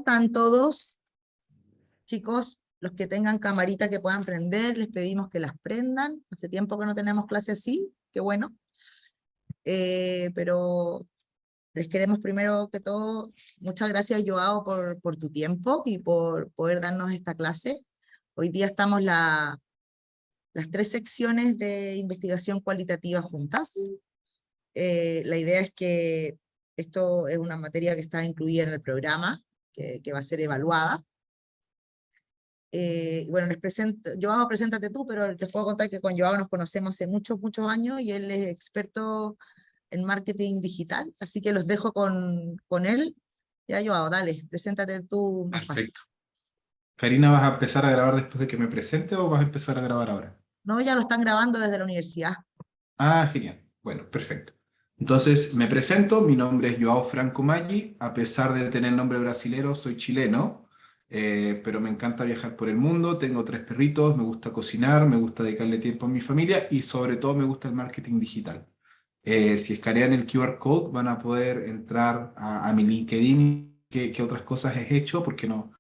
están todos? Chicos, los que tengan camarita que puedan prender, les pedimos que las prendan. Hace tiempo que no tenemos clase así, qué bueno. Pero les queremos primero que todo, muchas gracias Joao por tu tiempo y por poder darnos esta clase. Hoy día estamos las 3 secciones de investigación cualitativa juntas. La idea es que esto es una materia que está incluida en el programa, que va a ser evaluada. Bueno, les presento, Joao, preséntate tú, pero les puedo contar que con Joao nos conocemos hace muchos, muchos años y él es experto en marketing digital, así que los dejo con él. Ya, Joao, dale, preséntate tú más fácil. Perfecto. Karina, ¿vas a empezar a grabar después de que me presente o vas a empezar a grabar ahora? No, ya lo están grabando desde la universidad. Ah, genial. Bueno, perfecto. Entonces, me presento. Mi nombre es Joao Franco Maggi. A pesar de tener nombre brasilero, soy chileno, pero me encanta viajar por el mundo. Tengo 3 perritos, me gusta cocinar, me gusta dedicarle tiempo a mi familia y sobre todo me gusta el marketing digital. Si escanean el QR code van a poder entrar a mi LinkedIn, qué otras cosas he hecho, porque no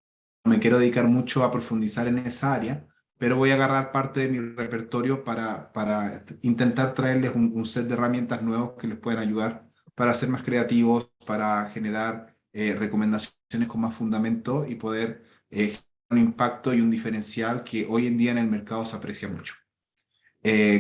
me quiero dedicar mucho a profundizar en esa área, pero voy a agarrar parte de mi repertorio para intentar traerles un set de herramientas nuevos que les pueden ayudar para ser más creativos, para generar recomendaciones con más fundamento y poder generar un impacto y un diferencial que hoy en día en el mercado se aprecia mucho.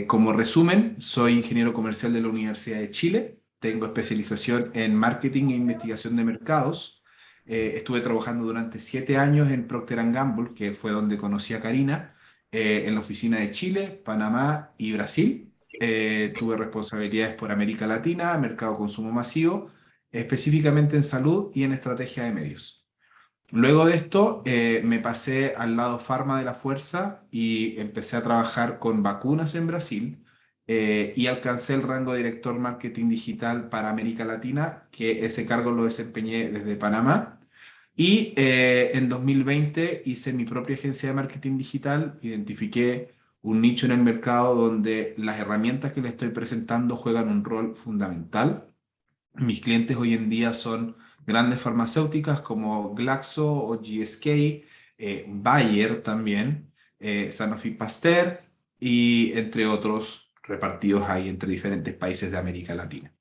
Como resumen, soy ingeniero comercial de la Universidad de Chile, tengo especialización en marketing e investigación de mercados. Estuve trabajando durante 7 años en Procter & Gamble, que fue donde conocí a Karina, en la oficina de Chile, Panamá y Brasil. Tuve responsabilidades por América Latina, mercado consumo masivo, específicamente en salud y en estrategia de medios. Luego de esto, me pasé al lado farma de la fuerza y empecé a trabajar con vacunas en Brasil, y alcancé el rango de director marketing digital para América Latina, que ese cargo lo desempeñé desde Panamá. Y en 2020 hice mi propia agencia de marketing digital, identifiqué un nicho en el mercado donde las herramientas que le estoy presentando juegan un rol fundamental. Mis clientes hoy en día son grandes farmacéuticas como Glaxo o GSK, Bayer también, Sanofi Pasteur y entre otros repartidos ahí entre diferentes países de América Latina.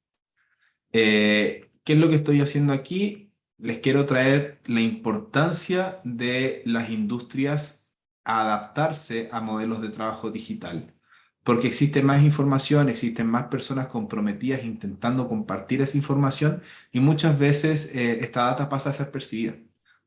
¿Qué es lo que estoy haciendo aquí? Les quiero traer la importancia de las industrias a adaptarse a modelos de trabajo digital, porque existe más información, existen más personas comprometidas intentando compartir esa información y muchas veces esta data pasa a ser percibida.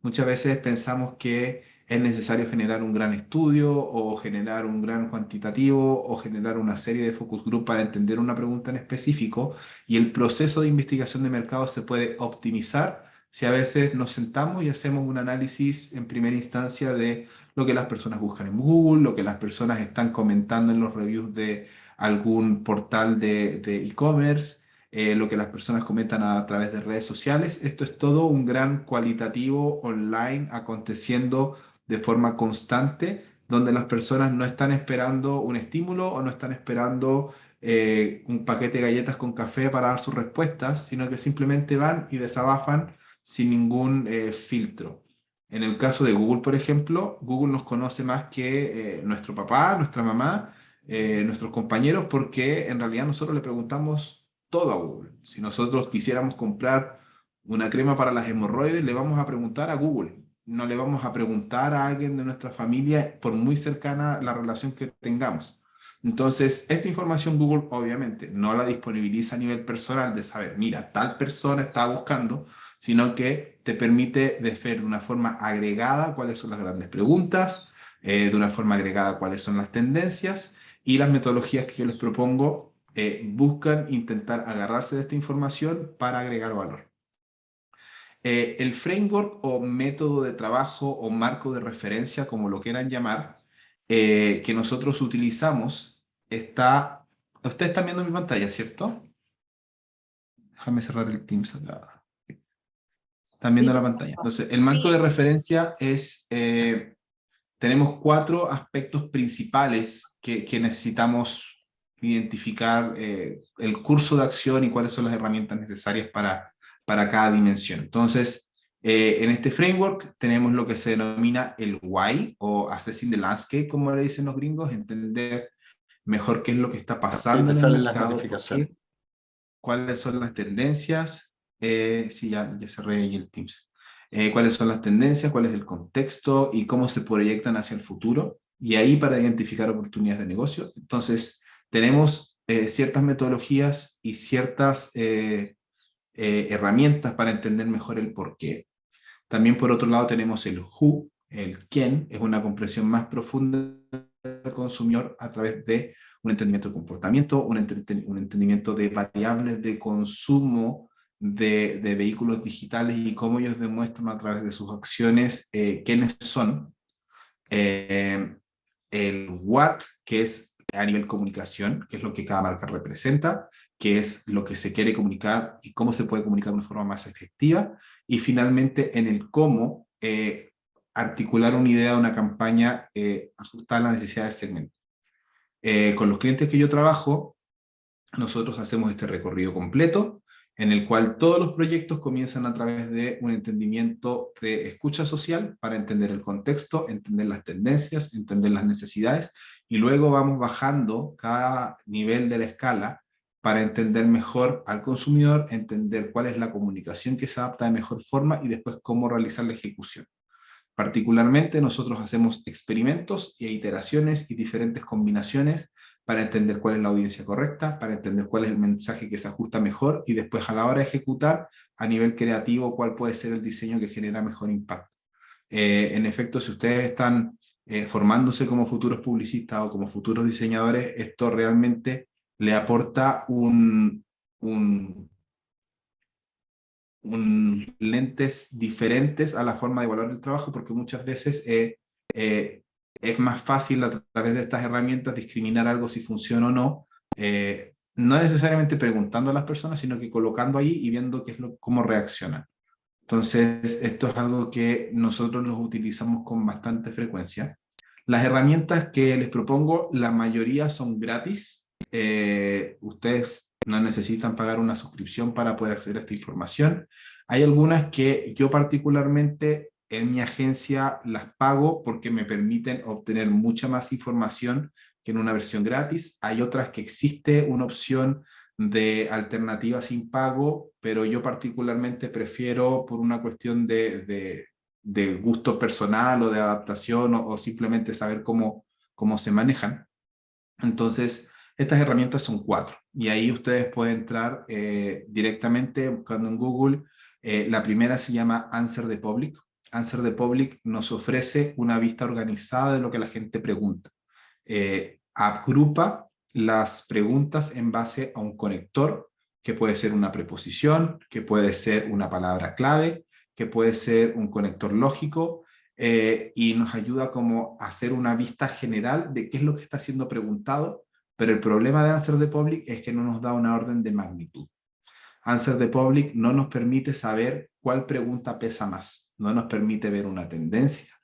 Muchas veces pensamos que es necesario generar un gran estudio o generar un gran cuantitativo o generar una serie de focus group para entender una pregunta en específico, y el proceso de investigación de mercado se puede optimizar si a veces nos sentamos y hacemos un análisis en primera instancia de lo que las personas buscan en Google, lo que las personas están comentando en los reviews de algún portal de e-commerce, lo que las personas comentan a través de redes sociales. Esto es todo un gran cualitativo online aconteciendo de forma constante, donde las personas no están esperando un estímulo o no están esperando un paquete de galletas con café para dar sus respuestas, sino que simplemente van y desabafan sin ningún filtro. En el caso de Google, por ejemplo, Google nos conoce más que nuestro papá, nuestra mamá, nuestros compañeros, porque en realidad nosotros le preguntamos todo a Google. Si nosotros quisiéramos comprar una crema para las hemorroides, le vamos a preguntar a Google. No le vamos a preguntar a alguien de nuestra familia, por muy cercana la relación que tengamos. Entonces, esta información Google obviamente no la disponibiliza a nivel personal de saber, mira, tal persona está buscando, sino que te permite de una forma agregada cuáles son las grandes preguntas, de una forma agregada cuáles son las tendencias, y las metodologías que yo les propongo buscan intentar agarrarse de esta información para agregar valor. El framework o método de trabajo o marco de referencia, como lo quieran llamar, que nosotros utilizamos está... Ustedes están viendo mi pantalla, ¿cierto? Déjame cerrar el Teams acá. Están Sí, viendo la pantalla. Entonces, el marco de referencia es... tenemos 4 aspectos principales que necesitamos identificar, el curso de acción y cuáles son las herramientas necesarias para cada dimensión. Entonces, En este framework tenemos lo que se denomina el why, o assessing the landscape, como le dicen los gringos, entender mejor qué es lo que está Sí, pasando te en el salen las mercado, por notificaciones. qué, cuáles son las tendencias, sí, ya cerré ahí el Teams. Cuáles son las tendencias, cuál es el contexto y cómo se proyectan hacia el futuro, y ahí para identificar oportunidades de negocio. Entonces, tenemos ciertas metodologías y ciertas herramientas para entender mejor el por qué. También por otro lado tenemos el who, el quién, es una comprensión más profunda del consumidor a través de un entendimiento de comportamiento, un entendimiento de variables de consumo de vehículos digitales y cómo ellos demuestran a través de sus acciones quiénes son. Eh, el what, que es a nivel comunicación, que es lo que cada marca representa, que es lo que se quiere comunicar y cómo se puede comunicar de una forma más efectiva, y finalmente en el cómo articular una idea, una campaña ajustada a la necesidad del segmento. Con los clientes que yo trabajo, nosotros hacemos este recorrido completo, en el cual todos los proyectos comienzan a través de un entendimiento de escucha social para entender el contexto, entender las tendencias, entender las necesidades, y luego vamos bajando cada nivel de la escala para entender mejor al consumidor, entender cuál es la comunicación que se adapta de mejor forma y después cómo realizar la ejecución. Particularmente nosotros hacemos experimentos e iteraciones y diferentes combinaciones para entender cuál es la audiencia correcta, para entender cuál es el mensaje que se ajusta mejor y después a la hora de ejecutar a nivel creativo cuál puede ser el diseño que genera mejor impacto. En efecto, si ustedes están formándose como futuros publicistas o como futuros diseñadores, esto realmente le aporta lentes diferentes a la forma de evaluar el trabajo, porque muchas veces es más fácil a través de estas herramientas discriminar algo si funciona o no, no necesariamente preguntando a las personas, sino que colocando ahí y viendo cómo reaccionan. Entonces, esto es algo que nosotros los utilizamos con bastante frecuencia. Las herramientas que les propongo, la mayoría son gratis. Ustedes no necesitan pagar una suscripción para poder acceder a esta información. Hay algunas que yo particularmente en mi agencia las pago porque me permiten obtener mucha más información que en una versión gratis. Hay otras que existe una opción de alternativas sin pago, pero yo particularmente prefiero por una cuestión de gusto personal o de adaptación o simplemente saber cómo se manejan. Entonces, estas herramientas son 4 y ahí ustedes pueden entrar directamente buscando en Google. La primera se llama Answer the Public. Answer the Public nos ofrece una vista organizada de lo que la gente pregunta. Agrupa las preguntas en base a un conector, que puede ser una preposición, que puede ser una palabra clave, que puede ser un conector lógico, y nos ayuda como a hacer una vista general de qué es lo que está siendo preguntado, pero el problema de Answer the Public es que no nos da una orden de magnitud. Answer the Public no nos permite saber cuál pregunta pesa más, no nos permite ver una tendencia,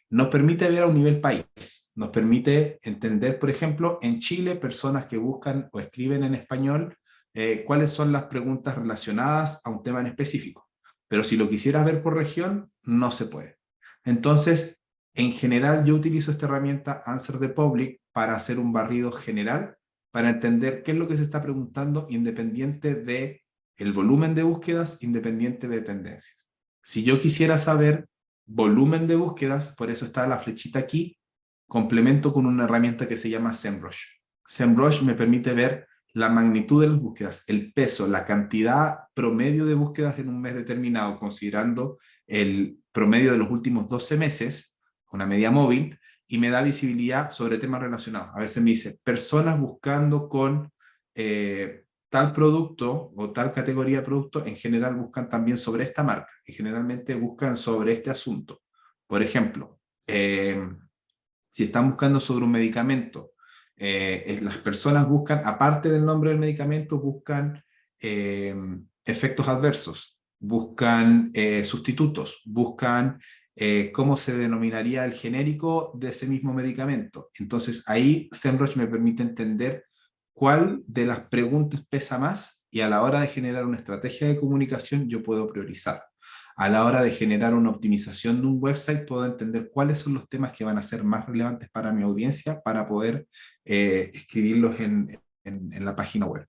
nos permite ver a un nivel país, nos permite entender, por ejemplo, en Chile, personas que buscan o escriben en español, cuáles son las preguntas relacionadas a un tema en específico. Pero si lo quisieras ver por región, no se puede. Entonces, en general, yo utilizo esta herramienta Answer the Public para hacer un barrido general, para entender qué es lo que se está preguntando independiente de el volumen de búsquedas, independiente de tendencias. Si yo quisiera saber volumen de búsquedas, por eso está la flechita aquí, complemento con una herramienta que se llama SEMrush. SEMrush me permite ver la magnitud de las búsquedas, el peso, la cantidad promedio de búsquedas en un mes determinado, considerando el promedio de los últimos 12 meses, una media móvil, y me da visibilidad sobre temas relacionados. A veces me dice, personas buscando con tal producto o tal categoría de producto, en general buscan también sobre esta marca y generalmente buscan sobre este asunto. Por ejemplo, si están buscando sobre un medicamento, las personas buscan, aparte del nombre del medicamento, buscan efectos adversos, buscan sustitutos, buscan cómo se denominaría el genérico de ese mismo medicamento. Entonces ahí SEMrush me permite entender cuál de las preguntas pesa más y a la hora de generar una estrategia de comunicación yo puedo priorizar. a la hora de generar una optimización de un website, puedo entender cuáles son los temas que van a ser más relevantes para mi audiencia para poder escribirlos en la página web.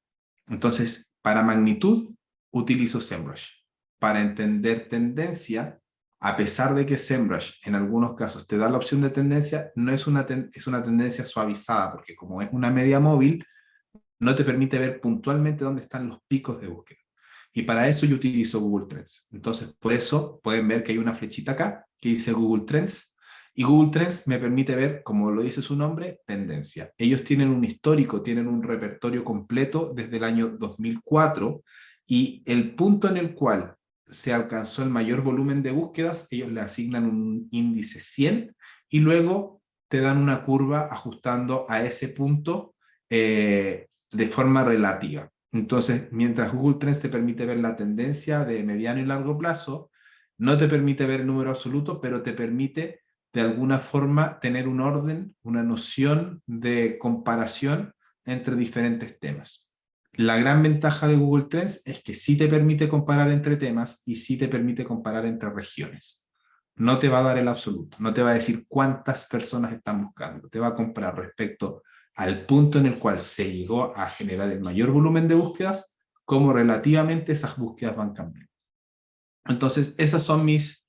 Entonces, para magnitud, utilizo SEMrush. Para entender tendencia, a pesar de que SEMrush en algunos casos te da la opción de tendencia, no es es una tendencia suavizada, porque como es una media móvil, no te permite ver puntualmente dónde están los picos de búsqueda. Y para eso yo utilizo Google Trends. Entonces, por eso pueden ver que hay una flechita acá que dice Google Trends. Y Google Trends me permite ver, como lo dice su nombre, tendencia. Ellos tienen un histórico, tienen un repertorio completo desde el año 2004 y el punto en el cual se alcanzó el mayor volumen de búsquedas, ellos le asignan un índice 100 y luego te dan una curva ajustando a ese punto de forma relativa. Entonces, mientras Google Trends te permite ver la tendencia de mediano y largo plazo, no te permite ver el número absoluto, pero te permite de alguna forma tener un orden, una noción de comparación entre diferentes temas. La gran ventaja de Google Trends es que sí te permite comparar entre temas y sí te permite comparar entre regiones. No te va a dar el absoluto, no te va a decir cuántas personas están buscando, te va a comparar respecto al punto en el cual se llegó a generar el mayor volumen de búsquedas, cómo relativamente esas búsquedas van cambiando. Entonces, esas son mis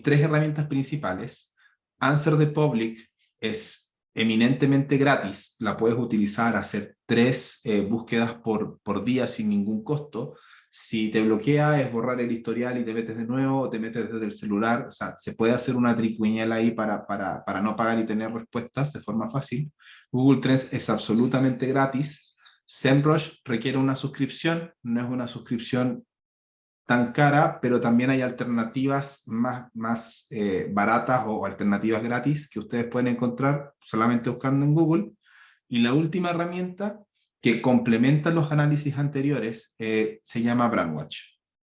tres herramientas principales. Answer the Public es eminentemente gratis, la puedes utilizar, hacer 3 búsquedas por día sin ningún costo. Si te bloquea es borrar el historial y te metes de nuevo o te metes desde el celular, o sea, se puede hacer una triquiñuela ahí para no pagar y tener respuestas de forma fácil. Google Trends es absolutamente gratis. SEMrush requiere una suscripción, no es una suscripción tan cara, pero también hay alternativas más baratas o alternativas gratis que ustedes pueden encontrar solamente buscando en Google. Y la última herramienta que complementa los análisis anteriores se llama Brandwatch.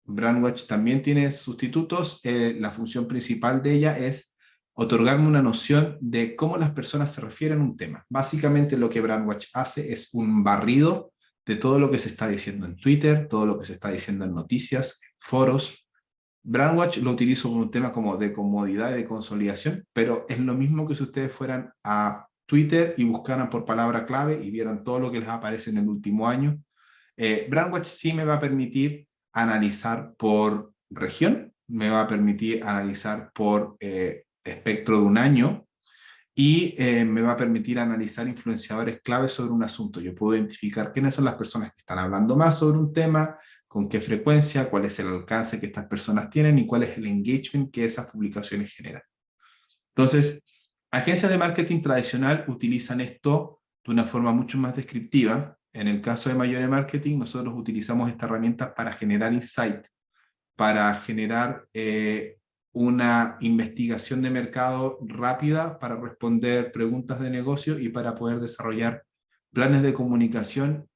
Brandwatch también tiene sustitutos. La función principal de ella es otorgarme una noción de cómo las personas se refieren a un tema. Básicamente lo que Brandwatch hace es un barrido de todo lo que se está diciendo en Twitter, todo lo que se está diciendo en noticias, foros. Brandwatch lo utilizo como un tema como de comodidad y de consolidación, pero es lo mismo que si ustedes fueran a Twitter y buscaran por palabra clave y vieran todo lo que les aparece en el último año. Brandwatch sí me va a permitir analizar por región, me va a permitir analizar por espectro de un año, y me va a permitir analizar influenciadores claves sobre un asunto. Yo puedo identificar quiénes son las personas que están hablando más sobre un tema, con qué frecuencia, cuál es el alcance que estas personas tienen y cuál es el engagement que esas publicaciones generan. Entonces, agencias de marketing tradicional utilizan esto de una forma mucho más descriptiva. En el caso de Mayore Marketing, nosotros utilizamos esta herramienta para generar insight, para generar una investigación de mercado rápida para responder preguntas de negocio y para poder desarrollar planes de comunicación,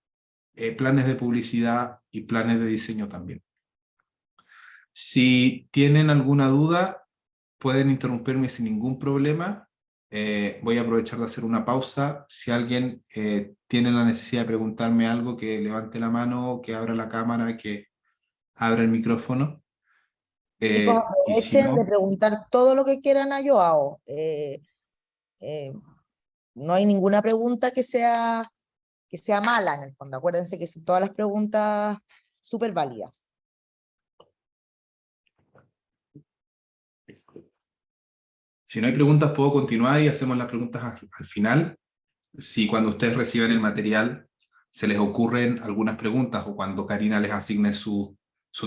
planes de publicidad y planes de diseño también. Si tienen alguna duda, pueden interrumpirme sin ningún problema. Voy a aprovechar de hacer una pausa. Si alguien tiene la necesidad de preguntarme algo, que levante la mano, que abra la cámara, que abra el micrófono. Chicos, Y si aprovechen de no, preguntar todo lo que quieran a Joao. Eh, no hay ninguna pregunta que sea mala en el fondo. Acuérdense que son todas las preguntas súper válidas. si no hay preguntas, puedo continuar y hacemos las preguntas al final. Si cuando ustedes reciben el material se les ocurren algunas preguntas o cuando Karina les asigne su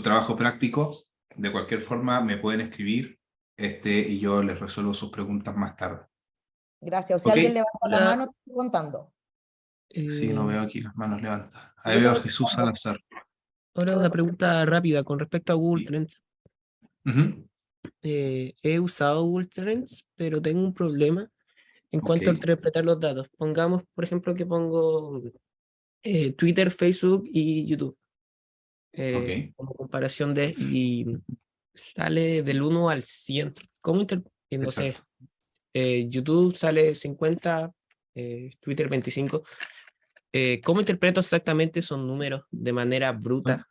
trabajo práctico, de cualquier forma me pueden escribir y yo les resuelvo sus preguntas más tarde. Gracias. O si ¿Ok? alguien levanta la Hola, mano, te estoy contando. Sí, no veo aquí las manos levantadas. Ahí Yo te veo a voy Jesús contando. Salazar. ahora una pregunta rápida con respecto a Google Sí. Trends. Ujú. He usado Google Trends, pero tengo un problema en cuanto a Ok, interpretar los datos. Pongamos, por ejemplo, que pongo Twitter, Facebook y YouTube ok, como comparación y sale del 1 al 100. No sé, exacto. YouTube sale 50, Twitter 25. ¿Cómo interpreto exactamente esos números de manera bruta?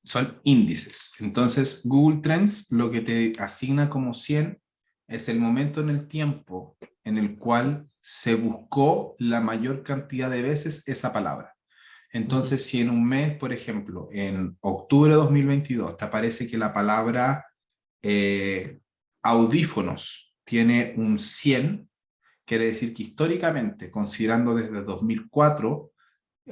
son índices. Entonces, Google Trends lo que te asigna como 100 es el momento en el tiempo en el cual se buscó la mayor cantidad de veces esa palabra. Entonces, si en un mes, por ejemplo, en octubre de 2022, te aparece que la palabra audífonos tiene un 100, quiere decir que históricamente, considerando desde 2004,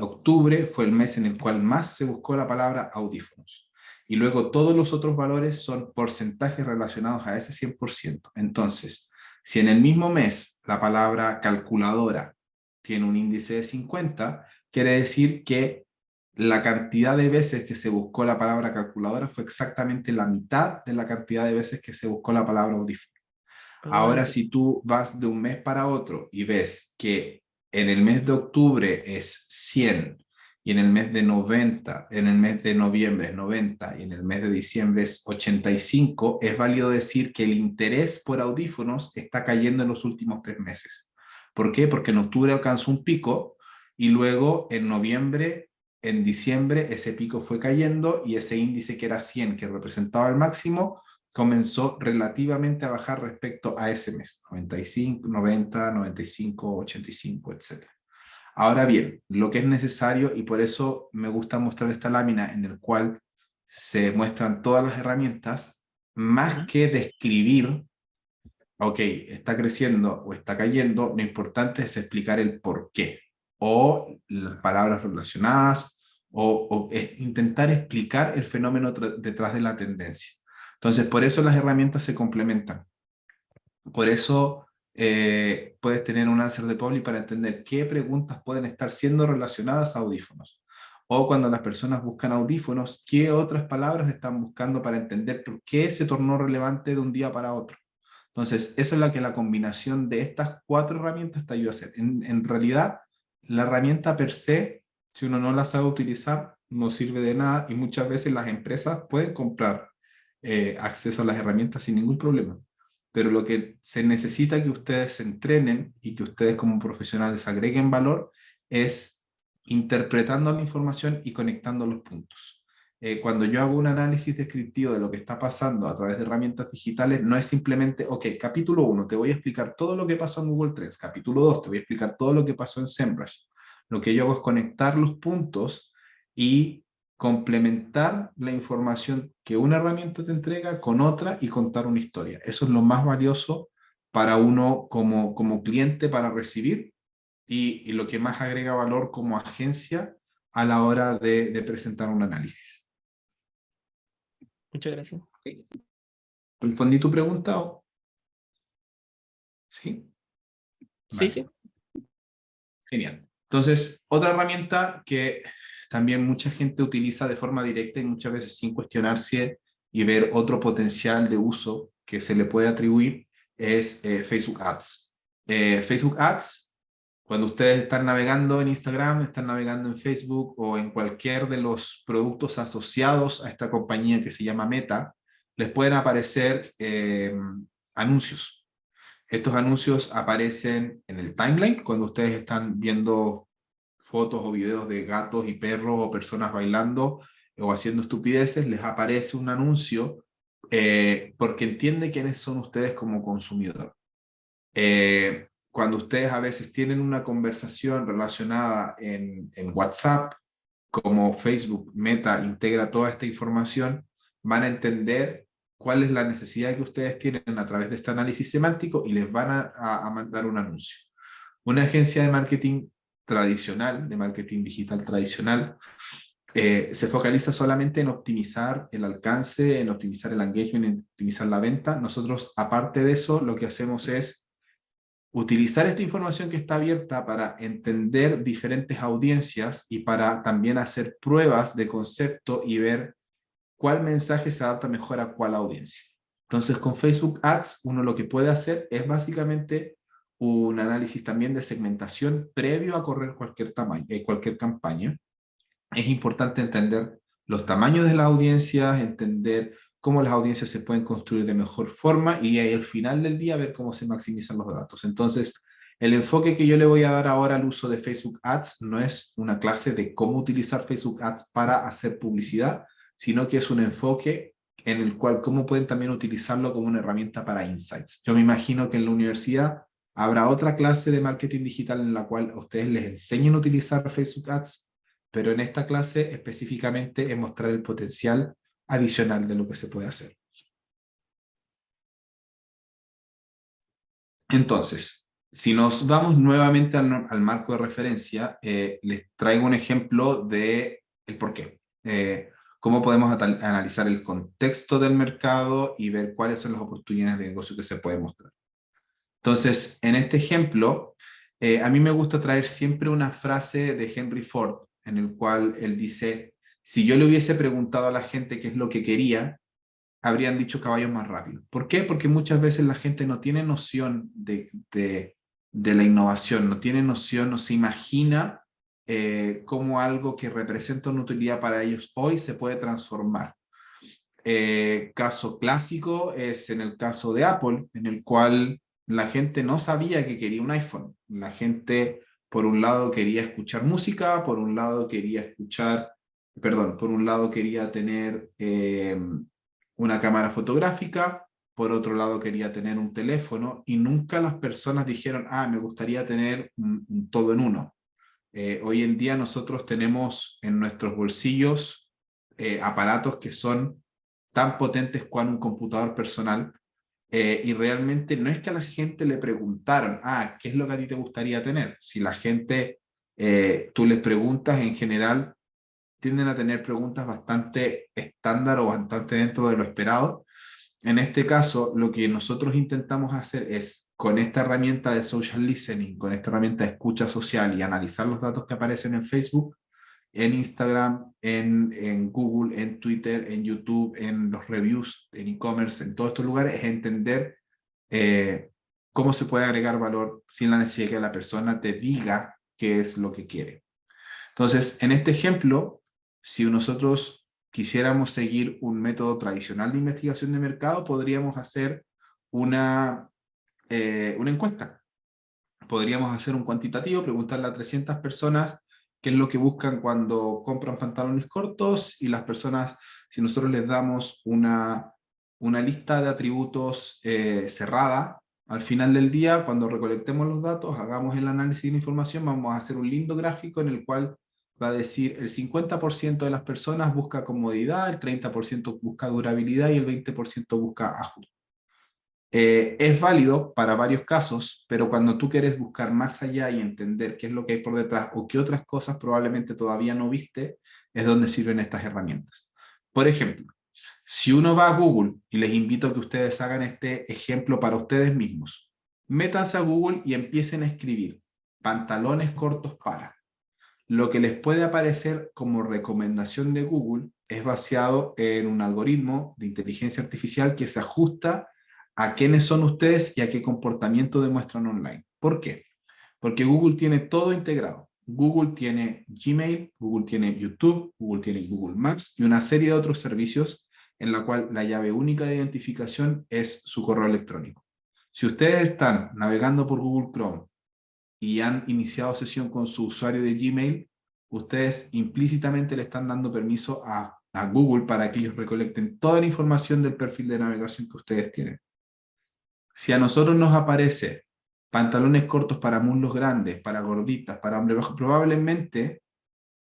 octubre fue el mes en el cual más se buscó la palabra audífonos. Y luego todos los otros valores son porcentajes relacionados a ese 100%. Entonces, si en el mismo mes la palabra calculadora tiene un índice de 50, quiere decir que la cantidad de veces que se buscó la palabra calculadora fue exactamente la mitad de la cantidad de veces que se buscó la palabra audífono. Ahora, si tú vas de un mes para otro y ves que en el mes de octubre es 100, y en el mes de 90, en el mes de noviembre es 90, y en el mes de diciembre es 85, es válido decir que el interés por audífonos está cayendo en los últimos 3 meses. ¿Por qué? Porque en octubre alcanzó un pico, y luego en noviembre, en diciembre, ese pico fue cayendo, y ese índice que era 100, que representaba el máximo, comenzó relativamente a bajar respecto a ese mes, 95, 90, 95, 85, etc. Ahora bien, lo que es necesario, y por eso me gusta mostrar esta lámina en el cual se muestran todas las herramientas, más que describir, ok, está creciendo o está cayendo, lo importante es explicar el por qué, o las palabras relacionadas, o intentar explicar el fenómeno detrás de la tendencia. Entonces, por eso las herramientas se complementan. Por eso puedes tener un answer de Publi para entender qué preguntas pueden estar siendo relacionadas a audífonos. O cuando las personas buscan audífonos, qué otras palabras están buscando para entender por qué se tornó relevante de un día para otro. Entonces, eso es lo que la combinación de estas 4 herramientas te ayuda a hacer. En realidad, la herramienta per se, si uno no la sabe utilizar, no sirve de nada, y muchas veces las empresas pueden comprar acceso a las herramientas sin ningún problema. Pero lo que se necesita que ustedes se entrenen y que ustedes como profesionales agreguen valor es interpretando la información y conectando los puntos. Cuando yo hago un análisis descriptivo de lo que está pasando a través de herramientas digitales, no es simplemente, ok, capítulo 1, te voy a explicar todo lo que pasó en Google Trends, capítulo 2, te voy a explicar todo lo que pasó en SEMrush. Lo que yo hago es conectar los puntos y complementar la información que una herramienta te entrega con otra y contar una historia. Eso es lo más valioso para uno como cliente para recibir, y lo que más agrega valor como agencia a la hora de presentar un análisis. Muchas gracias. ¿Respondí tu pregunta? ¿Sí? Sí, Vale. sí. Genial. Entonces, otra herramienta que también mucha gente utiliza de forma directa y muchas veces sin cuestionarse y ver otro potencial de uso que se le puede atribuir es Facebook Ads. Facebook Ads, cuando ustedes están navegando en Instagram, están navegando en Facebook o en cualquier de los productos asociados a esta compañía que se llama Meta, les pueden aparecer anuncios. Estos anuncios aparecen en el timeline cuando ustedes están viendo fotos o videos de gatos y perros o personas bailando o haciendo estupideces, les aparece un anuncio porque entiende quiénes son ustedes como consumidor. Cuando ustedes a veces tienen una conversación relacionada en WhatsApp, como Facebook Meta integra toda esta información, van a entender cuál es la necesidad que ustedes tienen a través de este análisis semántico y les van a mandar un anuncio. Una agencia de marketing tradicional, de marketing digital tradicional, se focaliza solamente en optimizar el alcance, en optimizar el engagement, en optimizar la venta. Nosotros, aparte de eso, lo que hacemos es utilizar esta información que está abierta para entender diferentes audiencias y para también hacer pruebas de concepto y ver cuál mensaje se adapta mejor a cuál audiencia. Entonces, con Facebook Ads, uno lo que puede hacer es básicamente un análisis también de segmentación previo a correr cualquier campaña. Es importante entender los tamaños de las audiencias, entender cómo las audiencias se pueden construir de mejor forma y al final del día ver cómo se maximizan los datos. Entonces, el enfoque que yo le voy a dar ahora al uso de Facebook Ads no es una clase de cómo utilizar Facebook Ads para hacer publicidad, sino que es un enfoque en el cual cómo pueden también utilizarlo como una herramienta para insights. Yo me imagino que en la universidad habrá otra clase de marketing digital en la cual a ustedes les enseñen a utilizar Facebook Ads, pero en esta clase específicamente es mostrar el potencial adicional de lo que se puede hacer. Entonces, si nos vamos nuevamente al marco de referencia, les traigo un ejemplo de el por qué. Cómo podemos analizar el contexto del mercado y ver cuáles son las oportunidades de negocio que se pueden mostrar. Entonces, en este ejemplo, a mí me gusta traer siempre una frase de Henry Ford, en el cual él dice, si yo le hubiese preguntado a la gente qué es lo que quería, habrían dicho caballos más rápidos. ¿Por qué? Porque muchas veces la gente no tiene noción de la innovación, no tiene noción, no se imagina cómo algo que representa una utilidad para ellos hoy se puede transformar. Caso clásico es en el caso de Apple, en el cual la gente no sabía que quería un iPhone. La gente, por un lado, quería escuchar música, por un lado quería por un lado quería tener una cámara fotográfica, por otro lado quería tener un teléfono, y nunca las personas dijeron, me gustaría tener un todo en uno. Hoy en día nosotros tenemos en nuestros bolsillos aparatos que son tan potentes como un computador personal, y realmente no es que a la gente le preguntaron, ¿qué es lo que a ti te gustaría tener? Si la gente, tú les preguntas, en general, tienden a tener preguntas bastante estándar o bastante dentro de lo esperado. En este caso, lo que nosotros intentamos hacer es, con esta herramienta de social listening, con esta herramienta de escucha social y analizar los datos que aparecen en Facebook, en Instagram, en Google, en Twitter, en YouTube, en los reviews, en e-commerce, en todos estos lugares, es entender cómo se puede agregar valor sin la necesidad de que la persona te diga qué es lo que quiere. Entonces, en este ejemplo, si nosotros quisiéramos seguir un método tradicional de investigación de mercado, podríamos hacer una encuesta. Podríamos hacer un cuantitativo, preguntarle a 300 personas qué es lo que buscan cuando compran pantalones cortos, y las personas, si nosotros les damos una lista de atributos cerrada, al final del día, cuando recolectemos los datos, hagamos el análisis de la información, vamos a hacer un lindo gráfico en el cual va a decir el 50% de las personas busca comodidad, el 30% busca durabilidad y el 20% busca ajuste. Es válido para varios casos, pero cuando tú quieres buscar más allá y entender qué es lo que hay por detrás o qué otras cosas probablemente todavía no viste, es donde sirven estas herramientas. Por ejemplo, si uno va a Google, y les invito a que ustedes hagan este ejemplo para ustedes mismos, métanse a Google y empiecen a escribir pantalones cortos para. Lo que les puede aparecer como recomendación de Google es basado en un algoritmo de inteligencia artificial que se ajusta a quiénes son ustedes y a qué comportamiento demuestran online. ¿Por qué? Porque Google tiene todo integrado. Google tiene Gmail, Google tiene YouTube, Google tiene Google Maps y una serie de otros servicios en la cual la llave única de identificación es su correo electrónico. Si ustedes están navegando por Google Chrome y han iniciado sesión con su usuario de Gmail, ustedes implícitamente le están dando permiso a Google para que ellos recolecten toda la información del perfil de navegación que ustedes tienen. Si a nosotros nos aparece pantalones cortos para muslos grandes, para gorditas, para hombres bajos, probablemente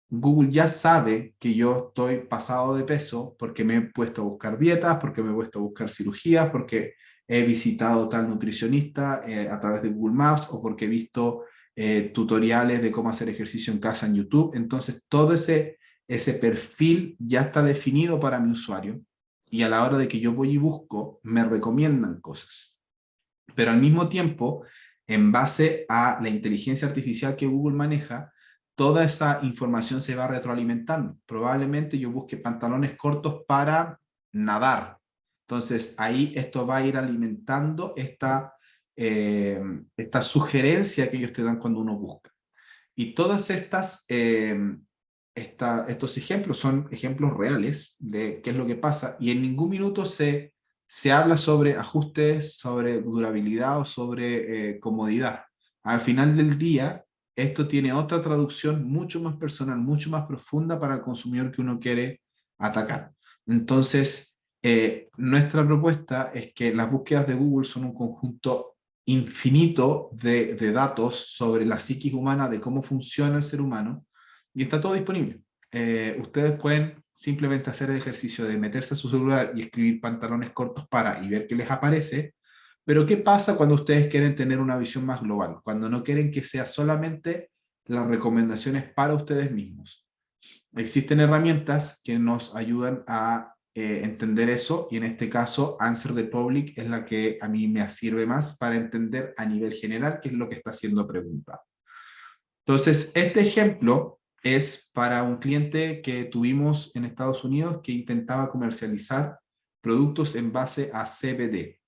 Google ya sabe que yo estoy pasado de peso porque me he puesto a buscar dietas, porque me he puesto a buscar cirugías, porque he visitado tal nutricionista a través de Google Maps, o porque he visto tutoriales de cómo hacer ejercicio en casa en YouTube. Entonces, todo ese perfil ya está definido para mi usuario, y a la hora de que yo voy y busco, me recomiendan cosas. Pero al mismo tiempo, en base a la inteligencia artificial que Google maneja, toda esa información se va retroalimentando. Probablemente yo busque pantalones cortos para nadar. Entonces ahí esto va a ir alimentando esta sugerencia que ellos te dan cuando uno busca. Y todas estos ejemplos son ejemplos reales de qué es lo que pasa, y en ningún minuto se habla sobre ajustes, sobre durabilidad o sobre comodidad. Al final del día, esto tiene otra traducción mucho más personal, mucho más profunda para el consumidor que uno quiere atacar. Entonces, nuestra propuesta es que las búsquedas de Google son un conjunto infinito de datos sobre la psiquis humana, de cómo funciona el ser humano, y está todo disponible. Ustedes pueden simplemente hacer el ejercicio de meterse a su celular y escribir pantalones cortos para y ver qué les aparece. Pero ¿qué pasa cuando ustedes quieren tener una visión más global? Cuando no quieren que sea solamente las recomendaciones para ustedes mismos. Existen herramientas que nos ayudan a entender eso, y en este caso Answer the Public es la que a mí me sirve más para entender a nivel general qué es lo que está siendo preguntado. Entonces, este ejemplo es para un cliente que tuvimos en Estados Unidos que intentaba comercializar productos en base a CBD.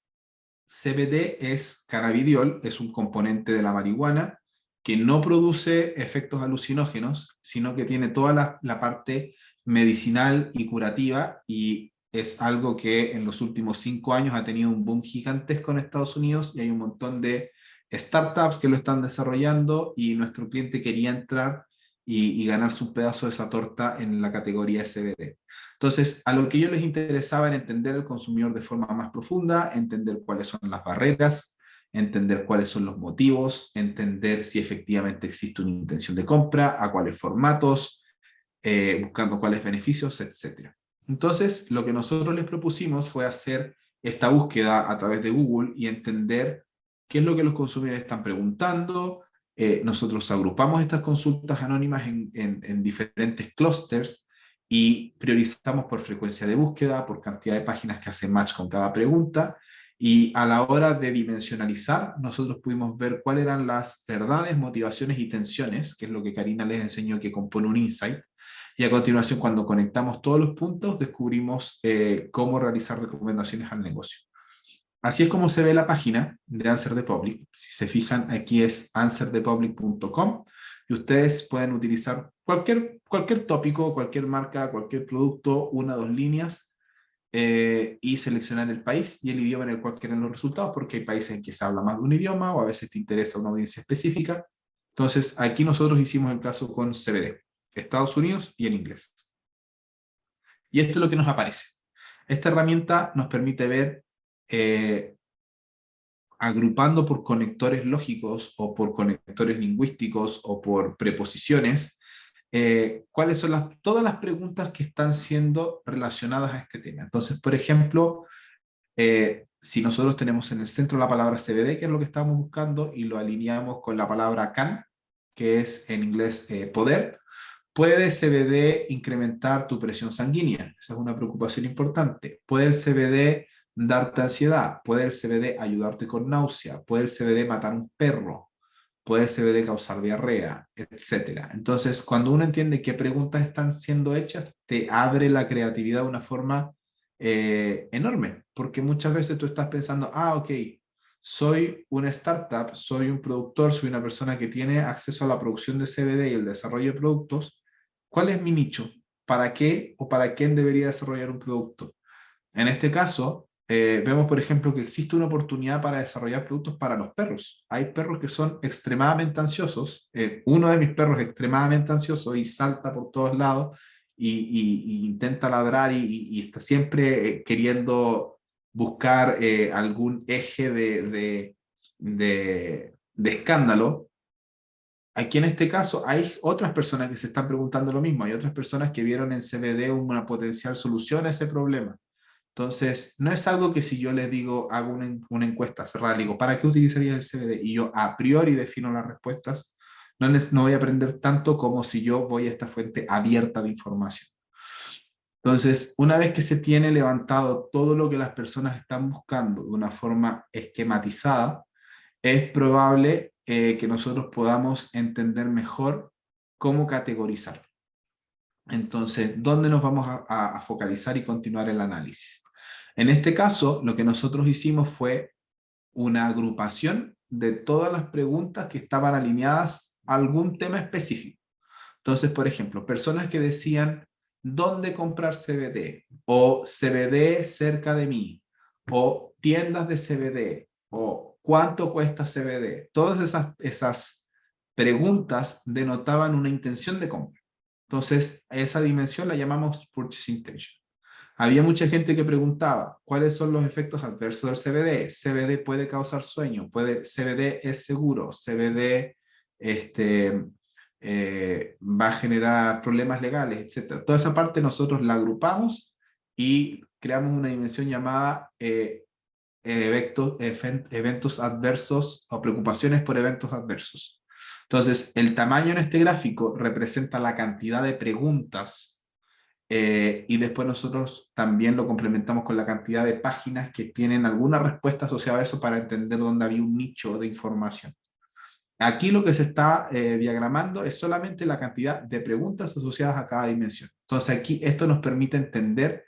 CBD es cannabidiol, es un componente de la marihuana que no produce efectos alucinógenos, sino que tiene toda la parte medicinal y curativa, y es algo que en los últimos 5 años ha tenido un boom gigantesco en Estados Unidos, y hay un montón de startups que lo están desarrollando, y nuestro cliente quería entrar y ganarse un pedazo de esa torta en la categoría CBD. Entonces, a lo que yo les interesaba era entender el consumidor de forma más profunda, entender cuáles son las barreras, entender cuáles son los motivos, entender si efectivamente existe una intención de compra, a cuáles formatos, buscando cuáles beneficios, etc. Entonces, lo que nosotros les propusimos fue hacer esta búsqueda a través de Google y entender qué es lo que los consumidores están preguntando. Nosotros agrupamos estas consultas anónimas en diferentes clústeres y priorizamos por frecuencia de búsqueda, por cantidad de páginas que hacen match con cada pregunta, y a la hora de dimensionalizar, nosotros pudimos ver cuáles eran las verdades, motivaciones y tensiones, que es lo que Karina les enseñó que compone un insight, y a continuación, cuando conectamos todos los puntos, descubrimos cómo realizar recomendaciones al negocio. Así es como se ve la página de Answer the Public. Si se fijan, aquí es answerthepublic.com, y ustedes pueden utilizar cualquier tópico, cualquier marca, cualquier producto, 1 o 2 líneas, y seleccionar el país y el idioma en el cual quieren los resultados, porque hay países en que se habla más de un idioma, o a veces te interesa una audiencia específica. Entonces, aquí nosotros hicimos el caso con CBD, Estados Unidos y en inglés. Y esto es lo que nos aparece. Esta herramienta nos permite ver, agrupando por conectores lógicos o por conectores lingüísticos o por preposiciones, cuáles son todas las preguntas que están siendo relacionadas a este tema. Entonces, por ejemplo, si nosotros tenemos en el centro la palabra CBD, que es lo que estamos buscando, y lo alineamos con la palabra can, que es en inglés poder, ¿puede el CBD incrementar tu presión sanguínea? Esa es una preocupación importante. ¿Puede el CBD darte ansiedad? ¿Puede el CBD ayudarte con náusea? ¿Puede el CBD matar un perro? ¿Puede el CBD causar diarrea? Etcétera. Entonces, cuando uno entiende qué preguntas están siendo hechas, te abre la creatividad de una forma enorme, porque muchas veces tú estás pensando, ok, soy una startup, soy un productor, soy una persona que tiene acceso a la producción de CBD y el desarrollo de productos. ¿Cuál es mi nicho? ¿Para qué o para quién debería desarrollar un producto? En este caso, vemos, por ejemplo, que existe una oportunidad para desarrollar productos para los perros. Hay perros que son extremadamente ansiosos. Uno de mis perros es extremadamente ansioso y salta por todos lados y intenta ladrar y está siempre queriendo buscar algún eje de escándalo. Aquí en este caso hay otras personas que se están preguntando lo mismo. Hay otras personas que vieron en CBD una potencial solución a ese problema. Entonces, no es algo que si yo les digo, hago una encuesta cerrada, digo, ¿para qué utilizaría el CBD? Y yo a priori defino las respuestas, no voy a aprender tanto como si yo voy a esta fuente abierta de información. Entonces, una vez que se tiene levantado todo lo que las personas están buscando de una forma esquematizada, es probable que nosotros podamos entender mejor cómo categorizar. Entonces, ¿dónde nos vamos a focalizar y continuar el análisis? En este caso, lo que nosotros hicimos fue una agrupación de todas las preguntas que estaban alineadas a algún tema específico. Entonces, por ejemplo, personas que decían, ¿dónde comprar CBD? O CBD cerca de mí, o tiendas de CBD, o ¿cuánto cuesta CBD? Todas esas preguntas denotaban una intención de compra. Entonces, a esa dimensión la llamamos Purchase Intention. Había mucha gente que preguntaba, ¿cuáles son los efectos adversos del CBD? ¿CBD puede causar sueño? ¿CBD es seguro? ¿CBD va a generar problemas legales, etcétera? Toda esa parte nosotros la agrupamos y creamos una dimensión llamada eventos adversos o preocupaciones por eventos adversos. Entonces, el tamaño en este gráfico representa la cantidad de preguntas y después nosotros también lo complementamos con la cantidad de páginas que tienen alguna respuesta asociada a eso para entender dónde había un nicho de información. Aquí lo que se está diagramando es solamente la cantidad de preguntas asociadas a cada dimensión. Entonces aquí esto nos permite entender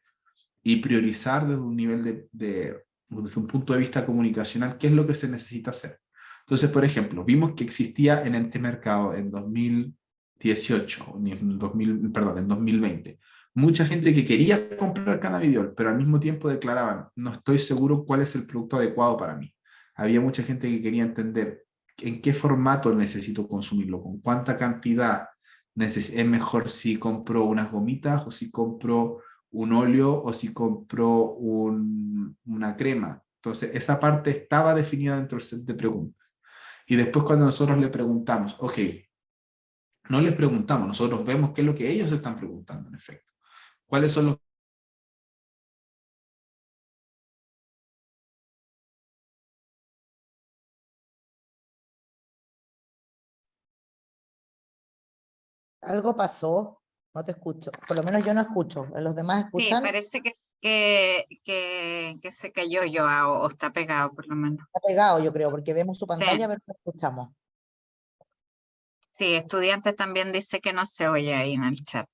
y priorizar desde un nivel desde un punto de vista comunicacional qué es lo que se necesita hacer. Entonces, por ejemplo, vimos que existía en este mercado en 2018, en 2020, mucha gente que quería comprar cannabidiol, pero al mismo tiempo declaraban, no estoy seguro cuál es el producto adecuado para mí. Había mucha gente que quería entender en qué formato necesito consumirlo, con cuánta cantidad. Es mejor si compro unas gomitas o si compro un óleo o si compro una crema. Entonces, esa parte estaba definida dentro del set de preguntas. Y después cuando nosotros le preguntamos, ok, no les preguntamos, nosotros vemos qué es lo que ellos están preguntando en efecto. ¿Cuáles son los... Algo pasó, no te escucho. Por lo menos yo no escucho. ¿Los demás Sí, escuchan? parece que se cayó Joao, o está pegado por lo menos. Está pegado, yo creo, porque vemos su Sí, pantalla, pero no escuchamos. sí, estudiantes también dice que no se oye ahí en el chat.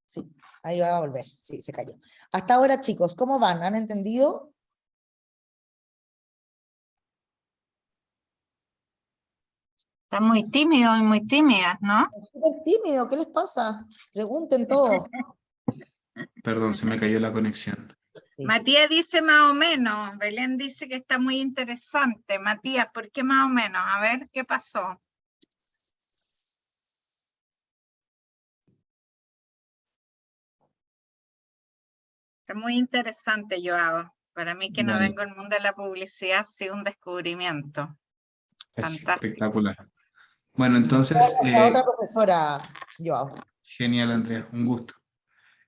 Sí, ahí va a volver. Sí, se cayó. Hasta ahora, chicos, ¿cómo van? ¿Han entendido? Están muy tímidos y muy tímidas, ¿no? Súper tímido, ¿qué les pasa? Pregunten todo. Perdón, se me cayó la conexión. Sí. Matías dice más o menos, Belén dice que está muy interesante. Matías, ¿por qué más o menos? A ver, ¿qué pasó? Está muy interesante, Joao. Para mí que no Vale, vengo al mundo de la publicidad, ha sido un descubrimiento. es Fantástico. espectacular. Bueno, entonces, La otra profesora, Joao. genial, Andrea, un gusto.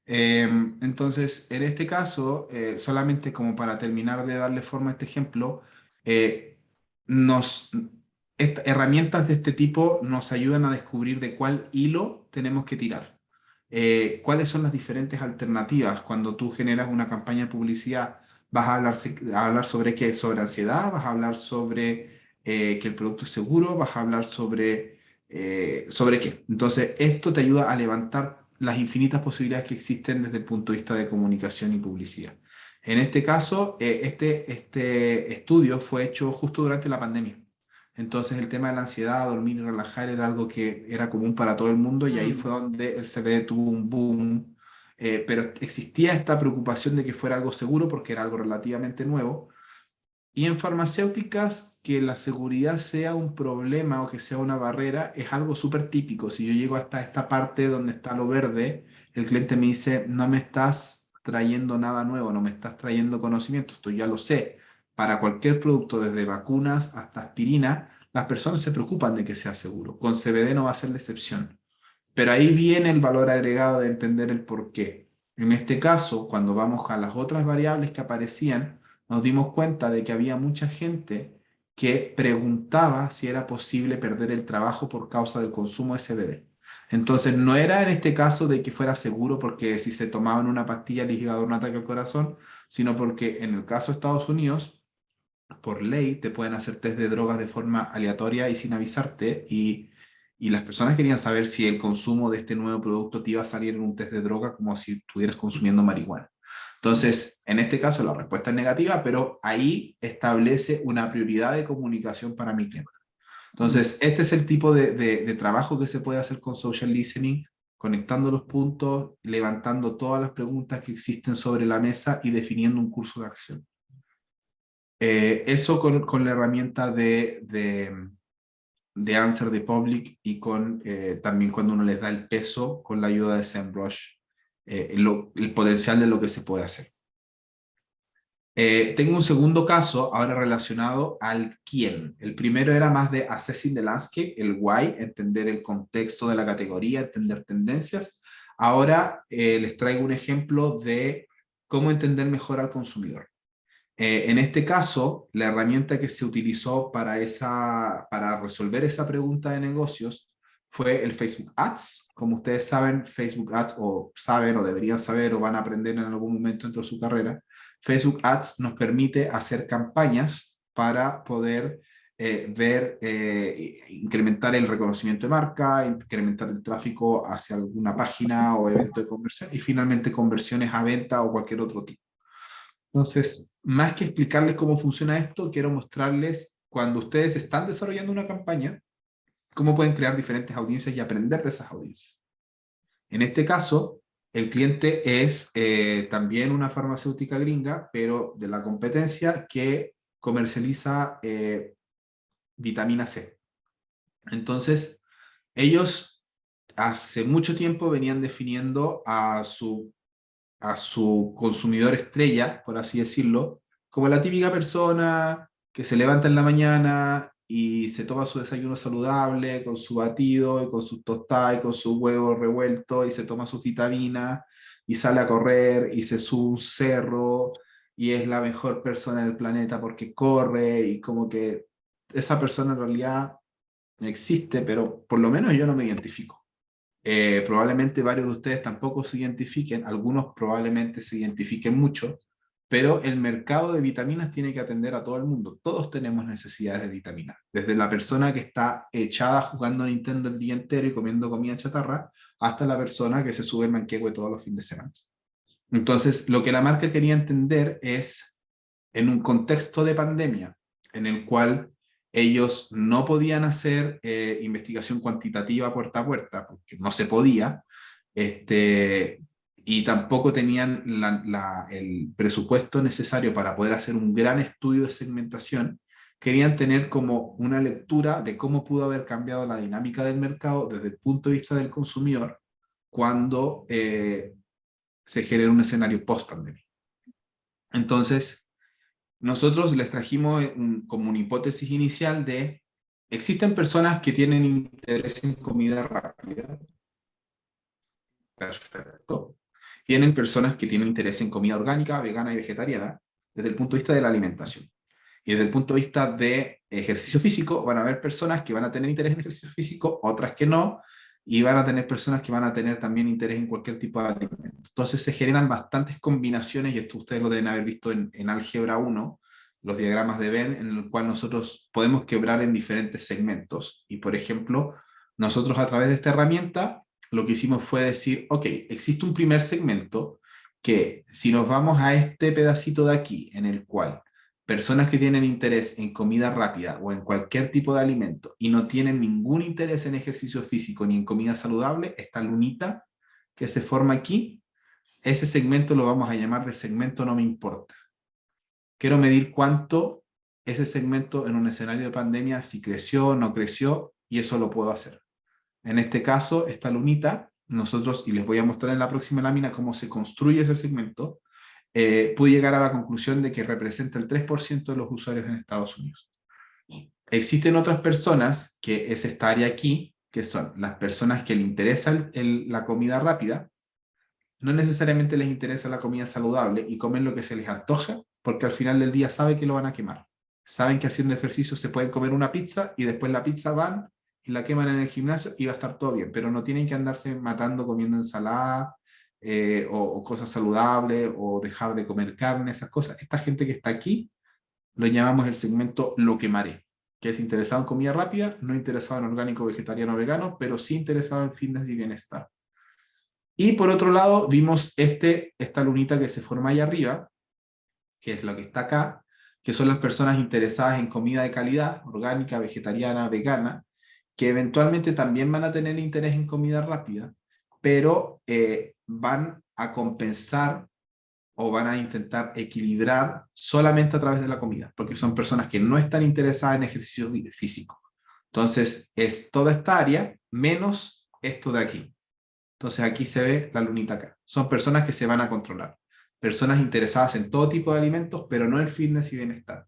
Entonces, en este caso, solamente como para terminar de darle forma a este ejemplo, eh, herramientas de este tipo nos ayudan a descubrir de cuál hilo tenemos que tirar. ¿Cuáles son las diferentes alternativas? Cuando tú generas una campaña de publicidad, vas a hablar sobre qué, sobre ansiedad, vas a hablar sobre que el producto es seguro, vas a hablar sobre qué. Entonces, esto te ayuda a levantar las infinitas posibilidades que existen desde el punto de vista de comunicación y publicidad. En este caso, este estudio fue hecho justo durante la pandemia. Entonces el tema de la ansiedad, dormir y relajar era algo que era común para todo el mundo y ahí fue donde el CBD tuvo un boom. Pero existía esta preocupación de que fuera algo seguro porque era algo relativamente nuevo. Y en farmacéuticas, que la seguridad sea un problema o que sea una barrera es algo súper típico. Si yo llego hasta esta parte donde está lo verde, el cliente me dice, no me estás trayendo nada nuevo, no me estás trayendo conocimiento, esto ya lo sé. Para cualquier producto, desde vacunas hasta aspirina, las personas se preocupan de que sea seguro. Con CBD no va a ser la excepción. Pero ahí viene el valor agregado de entender el por qué. En este caso, cuando vamos a las otras variables que aparecían, nos dimos cuenta de que había mucha gente que preguntaba si era posible perder el trabajo por causa del consumo de CBD. Entonces, no era en este caso de que fuera seguro porque si se tomaban una pastilla les iba a dar un ataque al corazón, sino porque en el caso de Estados Unidos, por ley, te pueden hacer test de drogas de forma aleatoria y sin avisarte y las personas querían saber si el consumo de este nuevo producto te iba a salir en un test de droga como si estuvieras consumiendo marihuana. Entonces, en este caso la respuesta es negativa, pero ahí establece una prioridad de comunicación para mi cliente. Entonces, este es el tipo de trabajo que se puede hacer con social listening, conectando los puntos, levantando todas las preguntas que existen sobre la mesa y definiendo un curso de acción. Eso con la herramienta de Answer the Public y con también cuando uno les da el peso con la ayuda de SEMrush, el potencial de lo que se puede hacer. Tengo un segundo caso ahora relacionado al quién. El primero era más de assessing the landscape, el why, entender el contexto de la categoría, entender tendencias. Ahora les traigo un ejemplo de cómo entender mejor al consumidor. En este caso, la herramienta que se utilizó para resolver esa pregunta de negocios fue el Facebook Ads. Como ustedes saben, Facebook Ads, o saben, o deberían saber, o van a aprender en algún momento dentro de su carrera, Facebook Ads nos permite hacer campañas para poder incrementar el reconocimiento de marca, incrementar el tráfico hacia alguna página o evento de conversión, y finalmente conversiones a venta o cualquier otro tipo. Entonces, más que explicarles cómo funciona esto, quiero mostrarles cuando ustedes están desarrollando una campaña, cómo pueden crear diferentes audiencias y aprender de esas audiencias. En este caso, el cliente es también una farmacéutica gringa, pero de la competencia que comercializa vitamina C. Entonces, ellos hace mucho tiempo venían definiendo a su consumidor estrella, por así decirlo, como la típica persona que se levanta en la mañana y se toma su desayuno saludable con su batido y con su tostada y con su huevo revuelto y se toma su vitamina y sale a correr y se sube un cerro y es la mejor persona del planeta porque corre, y como que esa persona en realidad existe, pero por lo menos yo no me identifico. Probablemente varios de ustedes tampoco se identifiquen, algunos probablemente se identifiquen mucho, pero el mercado de vitaminas tiene que atender a todo el mundo. Todos tenemos necesidades de vitaminas, desde la persona que está echada jugando a Nintendo el día entero y comiendo comida chatarra, hasta la persona que se sube el manquehue todos los fines de semana. Entonces, lo que la marca quería entender es, en un contexto de pandemia, en el cual ellos no podían hacer investigación cuantitativa puerta a puerta, porque no se podía, y tampoco tenían el presupuesto necesario para poder hacer un gran estudio de segmentación. Querían tener como una lectura de cómo pudo haber cambiado la dinámica del mercado desde el punto de vista del consumidor cuando se genera un escenario post-pandemia. Entonces, nosotros les trajimos como una hipótesis inicial de: existen personas que tienen interés en comida rápida. Perfecto. Tienen personas que tienen interés en comida orgánica, vegana y vegetariana, desde el punto de vista de la alimentación. Y desde el punto de vista de ejercicio físico, van a haber personas que van a tener interés en ejercicio físico, otras que no, y van a tener personas que van a tener también interés en cualquier tipo de alimento. Entonces se generan bastantes combinaciones, y esto ustedes lo deben haber visto en Álgebra 1, los diagramas de Venn, en el cual nosotros podemos quebrar en diferentes segmentos. Y por ejemplo, nosotros a través de esta herramienta, lo que hicimos fue decir, ok, existe un primer segmento que, si nos vamos a este pedacito de aquí, en el cual personas que tienen interés en comida rápida o en cualquier tipo de alimento y no tienen ningún interés en ejercicio físico ni en comida saludable, esta lunita que se forma aquí, ese segmento lo vamos a llamar de segmento no me importa. Quiero medir cuánto ese segmento en un escenario de pandemia, si creció o no creció, y eso lo puedo hacer. En este caso, esta lunita, nosotros, y les voy a mostrar en la próxima lámina cómo se construye ese segmento, pude llegar a la conclusión de que representa el 3% de los usuarios en Estados Unidos. Existen otras personas, que es esta área aquí, que son las personas que les interesa la comida rápida, no necesariamente les interesa la comida saludable y comen lo que se les antoja, porque al final del día saben que lo van a quemar. Saben que haciendo ejercicio se pueden comer una pizza y después la pizza van y la queman en el gimnasio y va a estar todo bien, pero no tienen que andarse matando comiendo ensalada, o cosas saludables, o dejar de comer carne, esas cosas. Esta gente que está aquí lo llamamos el segmento lo quemaré, que es interesado en comida rápida, no interesado en orgánico, vegetariano, vegano, pero sí interesado en fitness y bienestar. Y por otro lado vimos esta lunita que se forma ahí arriba, que es lo que está acá, que son las personas interesadas en comida de calidad, orgánica, vegetariana, vegana, que eventualmente también van a tener interés en comida rápida, pero van a compensar o van a intentar equilibrar solamente a través de la comida, porque son personas que no están interesadas en ejercicio físico. Entonces, es toda esta área menos esto de aquí. Entonces, aquí se ve la lunita acá. Son personas que se van a controlar. Personas interesadas en todo tipo de alimentos, pero no en fitness y bienestar.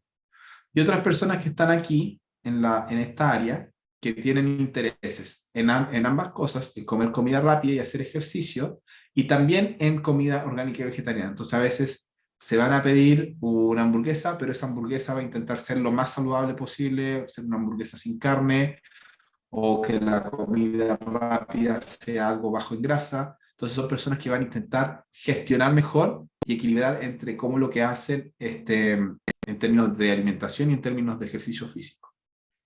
Y otras personas que están aquí, en esta área, que tienen intereses en ambas cosas, en comer comida rápida y hacer ejercicio, y también en comida orgánica y vegetariana. Entonces, a veces se van a pedir una hamburguesa, pero esa hamburguesa va a intentar ser lo más saludable posible, ser una hamburguesa sin carne, o que la comida rápida sea algo bajo en grasa. Entonces son personas que van a intentar gestionar mejor y equilibrar entre cómo lo que hacen en términos de alimentación y en términos de ejercicio físico.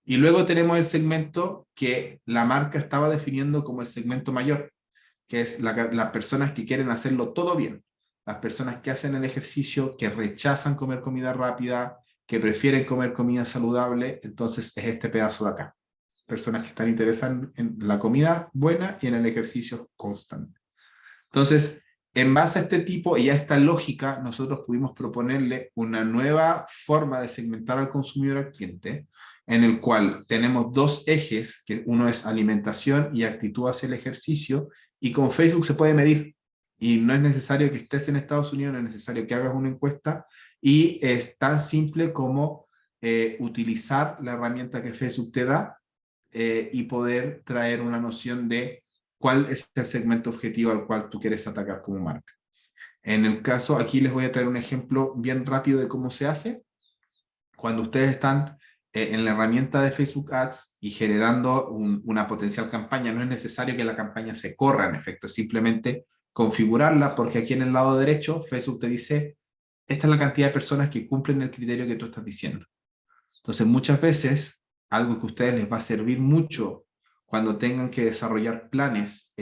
Y luego tenemos el segmento que la marca estaba definiendo como el segmento mayor, que es las personas que quieren hacerlo todo bien, las personas que hacen el ejercicio, que rechazan comer comida rápida, que prefieren comer comida saludable. Entonces es este pedazo de acá, personas que están interesadas en la comida buena y en el ejercicio constante. Entonces, en base a este tipo y a esta lógica, nosotros pudimos proponerle una nueva forma de segmentar al consumidor al cliente, en el cual tenemos dos ejes, que uno es alimentación y actitud hacia el ejercicio, y con Facebook se puede medir. Y no es necesario que estés en Estados Unidos, no es necesario que hagas una encuesta, y es tan simple como utilizar la herramienta que Facebook te da y poder traer una noción de cuál es el segmento objetivo al cual tú quieres atacar como marca. En el caso, aquí les voy a traer un ejemplo bien rápido de cómo se hace. Cuando ustedes están en la herramienta de Facebook Ads y generando una potencial campaña, no es necesario que la campaña se corra, en efecto, es simplemente configurarla, porque aquí en el lado derecho Facebook te dice, esta es la cantidad de personas que cumplen el criterio que tú estás diciendo. Entonces, muchas veces, algo que a ustedes les va a servir mucho cuando tengan que desarrollar planes,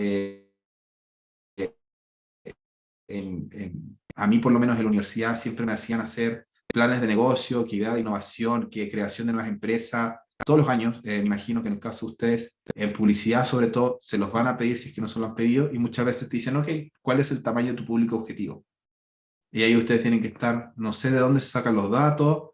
a mí por lo menos en la universidad siempre me hacían hacer planes de negocio, que idea de innovación, que creación de nuevas empresas, todos los años. Me imagino que en el caso de ustedes, en publicidad sobre todo, se los van a pedir si es que no se lo han pedido, y muchas veces te dicen, ok, ¿cuál es el tamaño de tu público objetivo? Y ahí ustedes tienen que estar, no sé de dónde se sacan los datos.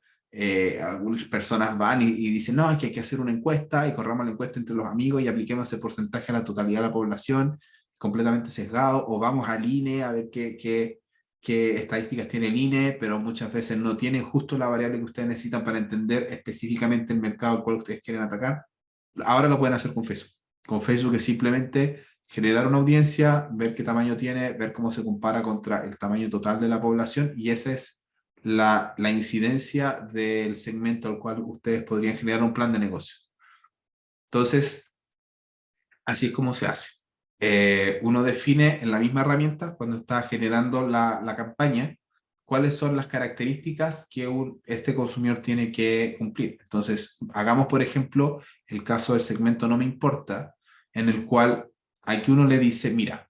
Algunas personas van y dicen, no, es que hay que hacer una encuesta y corramos la encuesta entre los amigos y apliquemos ese porcentaje a la totalidad de la población, completamente sesgado, o vamos al INE a ver qué estadísticas tiene el INE, pero muchas veces no tienen justo la variable que ustedes necesitan para entender específicamente el mercado al cual ustedes quieren atacar. Ahora lo pueden hacer con Facebook. Con Facebook es simplemente generar una audiencia, ver qué tamaño tiene, ver cómo se compara contra el tamaño total de la población, y esa es la incidencia del segmento al cual ustedes podrían generar un plan de negocio. Entonces, así es como se hace. Uno define en la misma herramienta, cuando está generando la campaña, cuáles son las características que este consumidor tiene que cumplir. Entonces, hagamos, por ejemplo, el caso del segmento No Me Importa, en el cual aquí uno le dice, mira,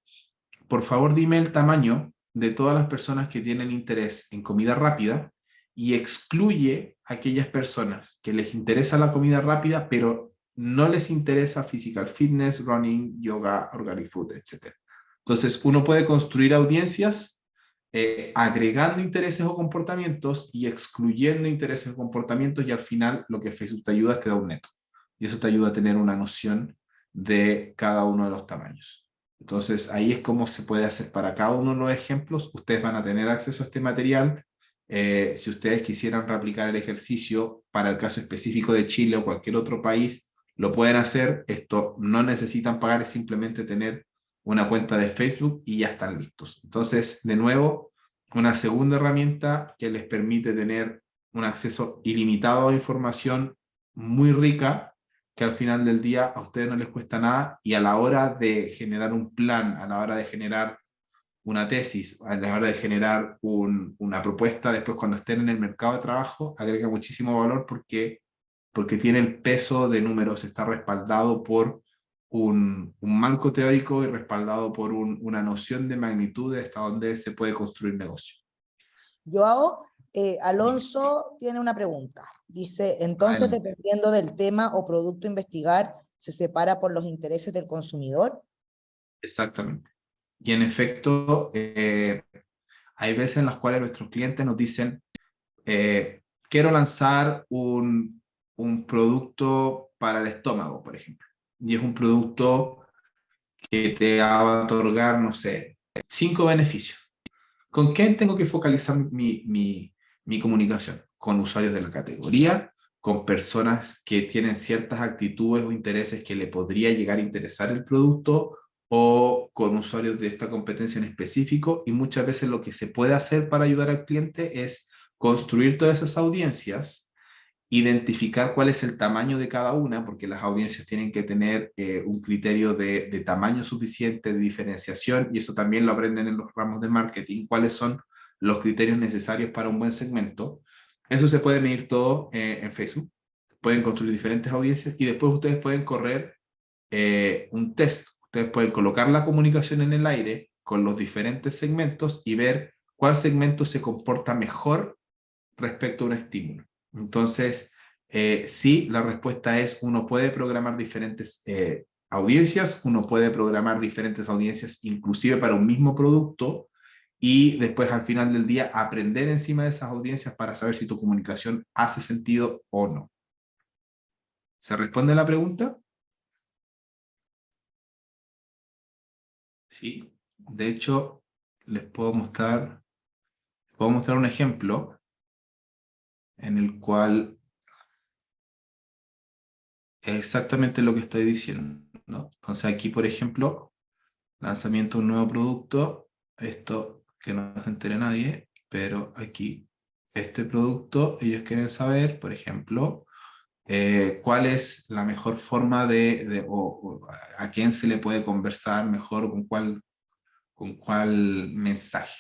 por favor dime el tamaño de todas las personas que tienen interés en comida rápida y excluye a aquellas personas que les interesa la comida rápida, pero no les interesa physical fitness, running, yoga, organic food, etc. Entonces, uno puede construir audiencias agregando intereses o comportamientos y excluyendo intereses o comportamientos, y al final lo que Facebook te ayuda es te da un neto. Y eso te ayuda a tener una noción de cada uno de los tamaños. Entonces, ahí es como se puede hacer para cada uno de los ejemplos. Ustedes van a tener acceso a este material. Si ustedes quisieran replicar el ejercicio para el caso específico de Chile o cualquier otro país, lo pueden hacer. Esto no necesitan pagar, es simplemente tener una cuenta de Facebook y ya están listos. Entonces, de nuevo, una segunda herramienta que les permite tener un acceso ilimitado a información muy rica, que al final del día a ustedes no les cuesta nada, y a la hora de generar un plan, a la hora de generar una tesis, a la hora de generar una propuesta, después cuando estén en el mercado de trabajo, agrega muchísimo valor porque tiene el peso de números, está respaldado por un marco teórico y respaldado por una noción de magnitud de hasta dónde se puede construir negocio. Joao, Alonso tiene una pregunta. Dice, entonces, Adelante. dependiendo del tema o producto a investigar, ¿se separa por los intereses del consumidor? Exactamente. Y en efecto, hay veces en las cuales nuestros clientes nos dicen, quiero lanzar un un producto para el estómago, por ejemplo, y es un producto que te va a otorgar, no sé, 5 beneficios. ¿Con quién tengo que focalizar mi comunicación? Con usuarios de la categoría, con personas que tienen ciertas actitudes o intereses que le podría llegar a interesar el producto, o con usuarios de esta competencia en específico. Y muchas veces lo que se puede hacer para ayudar al cliente es construir todas esas audiencias, identificar cuál es el tamaño de cada una, porque las audiencias tienen que tener un criterio de tamaño suficiente, de diferenciación, y eso también lo aprenden en los ramos de marketing, cuáles son los criterios necesarios para un buen segmento. Eso se puede medir todo en Facebook. Pueden construir diferentes audiencias y después ustedes pueden correr un test. Ustedes pueden colocar la comunicación en el aire con los diferentes segmentos y ver cuál segmento se comporta mejor respecto a un estímulo. Entonces, sí, la respuesta es: uno puede programar diferentes audiencias, uno puede programar diferentes audiencias inclusive para un mismo producto, y después al final del día aprender encima de esas audiencias para saber si tu comunicación hace sentido o no. ¿Se responde la pregunta? Sí. De hecho, les puedo mostrar un ejemplo en el cual es exactamente lo que estoy diciendo, ¿no? Entonces aquí, por ejemplo, lanzamiento de un nuevo producto, esto que no se entere nadie, pero aquí, este producto, ellos quieren saber, por ejemplo, cuál es la mejor forma o a quién se le puede conversar mejor, con cuál mensaje.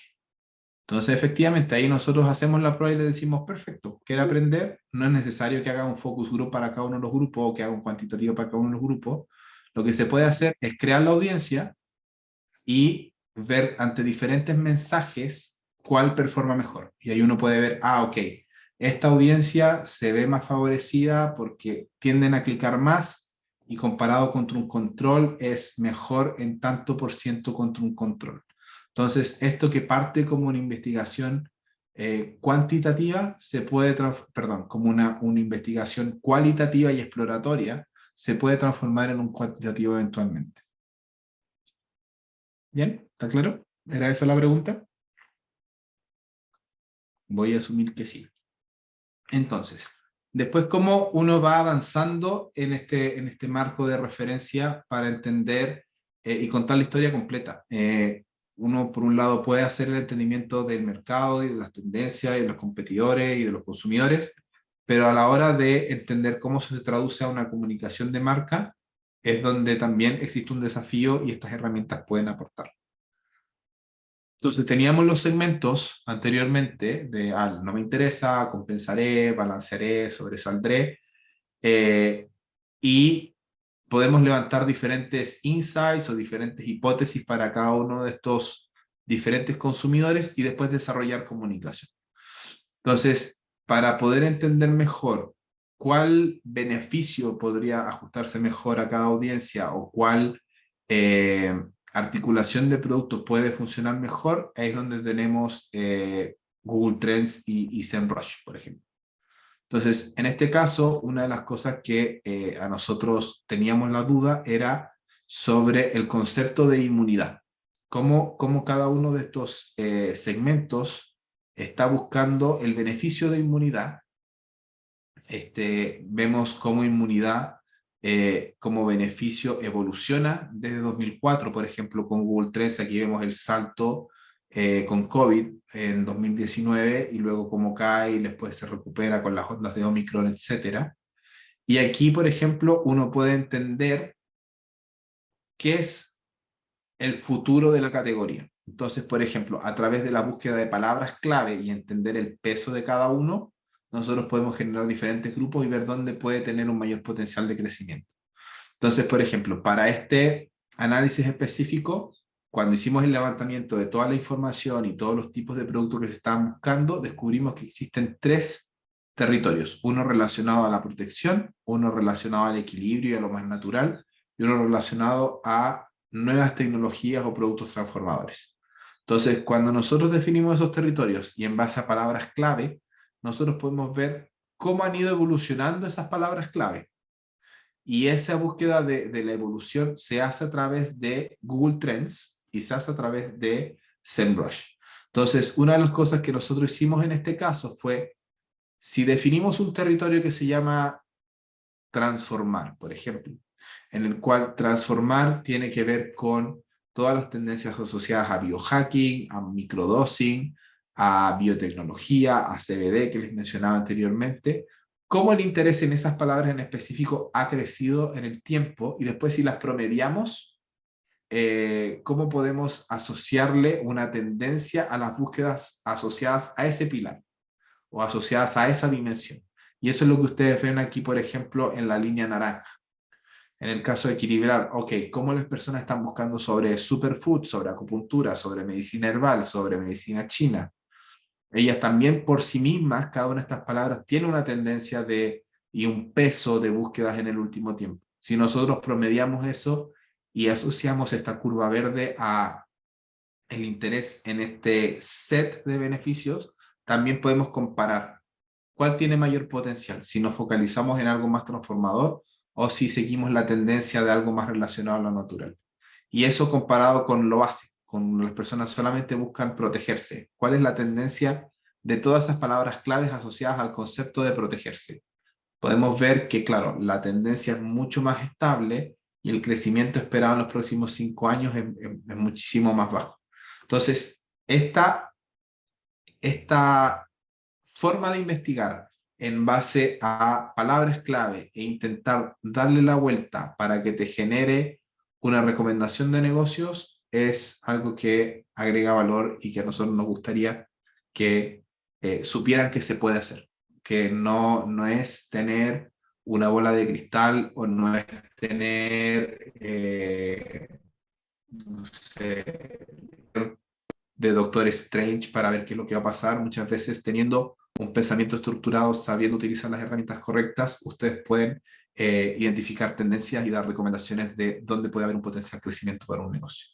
Entonces, efectivamente, ahí nosotros hacemos la prueba y le decimos: perfecto, ¿quiere aprender? No es necesario que haga un focus group para cada uno de los grupos o que haga un cuantitativo para cada uno de los grupos. Lo que se puede hacer es crear la audiencia y ver ante diferentes mensajes cuál performa mejor. Y ahí uno puede ver, ok, esta audiencia se ve más favorecida porque tienden a clicar más, y comparado contra un control es mejor en tanto por ciento contra un control. Entonces, esto que parte como una investigación cuantitativa, como una investigación cualitativa y exploratoria, se puede transformar en un cuantitativo eventualmente. ¿Bien? ¿Está claro? ¿Era esa la pregunta? Voy a asumir que sí. Entonces, después, ¿cómo uno va avanzando en este marco de referencia para entender y contar la historia completa? Uno, por un lado, puede hacer el entendimiento del mercado y de las tendencias y de los competidores y de los consumidores, pero a la hora de entender cómo se traduce a una comunicación de marca, es donde también existe un desafío y estas herramientas pueden aportar. Entonces teníamos los segmentos anteriormente de no me interesa, compensaré, balancearé, sobresaldré, y podemos levantar diferentes insights o diferentes hipótesis para cada uno de estos diferentes consumidores y después desarrollar comunicación. Entonces, para poder entender mejor cuál beneficio podría ajustarse mejor a cada audiencia o cuál articulación de productos puede funcionar mejor, ahí es donde tenemos Google Trends y SEMrush, por ejemplo. Entonces, en este caso, una de las cosas que a nosotros teníamos la duda era sobre el concepto de inmunidad. Cómo cada uno de estos segmentos está buscando el beneficio de inmunidad. Vemos cómo inmunidad como beneficio evoluciona desde 2004, por ejemplo, con Google Trends. Aquí vemos el salto con COVID en 2019 y luego cómo cae y después se recupera con las ondas de Omicron, etc. Y aquí, por ejemplo, uno puede entender qué es el futuro de la categoría. Entonces, por ejemplo, a través de la búsqueda de palabras clave y entender el peso de cada uno, nosotros podemos generar diferentes grupos y ver dónde puede tener un mayor potencial de crecimiento. Entonces, por ejemplo, para este análisis específico, cuando hicimos el levantamiento de toda la información y todos los tipos de productos que se estaban buscando, descubrimos que existen 3 territorios: uno relacionado a la protección, uno relacionado al equilibrio y a lo más natural, y uno relacionado a nuevas tecnologías o productos transformadores. Entonces, cuando nosotros definimos esos territorios y en base a palabras clave, nosotros podemos ver cómo han ido evolucionando esas palabras clave. Y esa búsqueda de la evolución se hace a través de Google Trends y se hace a través de SEMrush. Entonces, una de las cosas que nosotros hicimos en este caso fue, si definimos un territorio que se llama transformar, por ejemplo, en el cual transformar tiene que ver con todas las tendencias asociadas a biohacking, a microdosing, a biotecnología, a CBD que les mencionaba anteriormente, cómo el interés en esas palabras en específico ha crecido en el tiempo y después si las promediamos, cómo podemos asociarle una tendencia a las búsquedas asociadas a ese pilar o asociadas a esa dimensión. Y eso es lo que ustedes ven aquí, por ejemplo, en la línea naranja. En el caso de equilibrar, ok, cómo las personas están buscando sobre superfood, sobre acupuntura, sobre medicina herbal, sobre medicina china. Ellas también por sí mismas, cada una de estas palabras tiene una tendencia y un peso de búsquedas en el último tiempo. Si nosotros promediamos eso y asociamos esta curva verde a el interés en este set de beneficios, también podemos comparar cuál tiene mayor potencial, si nos focalizamos en algo más transformador o si seguimos la tendencia de algo más relacionado a lo natural. Y eso comparado con lo básico, con las personas solamente buscan protegerse. ¿Cuál es la tendencia de todas esas palabras claves asociadas al concepto de protegerse? Podemos ver que, claro, la tendencia es mucho más estable y el crecimiento esperado en los próximos 5 años es muchísimo más bajo. Entonces, esta forma de investigar en base a palabras clave e intentar darle la vuelta para que te genere una recomendación de negocios es algo que agrega valor y que a nosotros nos gustaría que supieran que se puede hacer, que no es tener una bola de cristal o no es tener, no sé, de Doctor Strange para ver qué es lo que va a pasar. Muchas veces teniendo un pensamiento estructurado, sabiendo utilizar las herramientas correctas, ustedes pueden identificar tendencias y dar recomendaciones de dónde puede haber un potencial crecimiento para un negocio.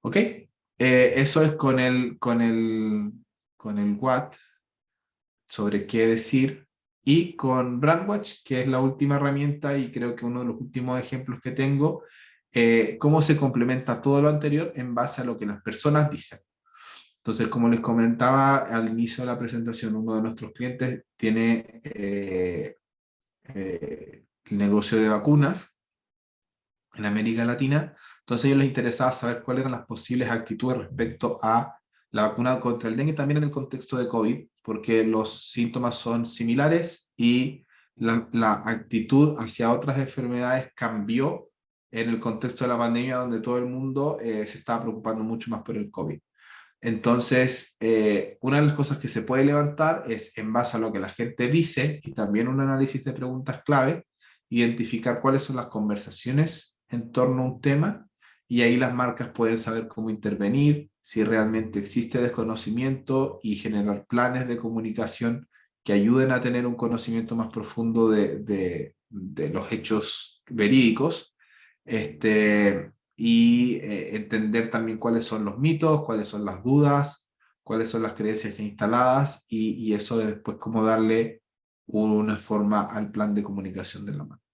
¿Ok? Eso es con el what, sobre qué decir, y con Brandwatch, que es la última herramienta y creo que uno de los últimos ejemplos que tengo, cómo se complementa todo lo anterior en base a lo que las personas dicen. Entonces, como les comentaba al inicio de la presentación, uno de nuestros clientes tiene el negocio de vacunas en América Latina. Entonces, a ellos les interesaba saber cuáles eran las posibles actitudes respecto a la vacuna contra el dengue, también en el contexto de COVID, porque los síntomas son similares y la actitud hacia otras enfermedades cambió en el contexto de la pandemia, donde todo el mundo se estaba preocupando mucho más por el COVID. Entonces, una de las cosas que se puede levantar es, en base a lo que la gente dice, y también un análisis de preguntas clave, identificar cuáles son las conversaciones en torno a un tema, y ahí las marcas pueden saber cómo intervenir, si realmente existe desconocimiento, y generar planes de comunicación que ayuden a tener un conocimiento más profundo de los hechos verídicos. Y entender también cuáles son los mitos, cuáles son las dudas, cuáles son las creencias instaladas y eso de después cómo darle una forma al plan de comunicación de la marca.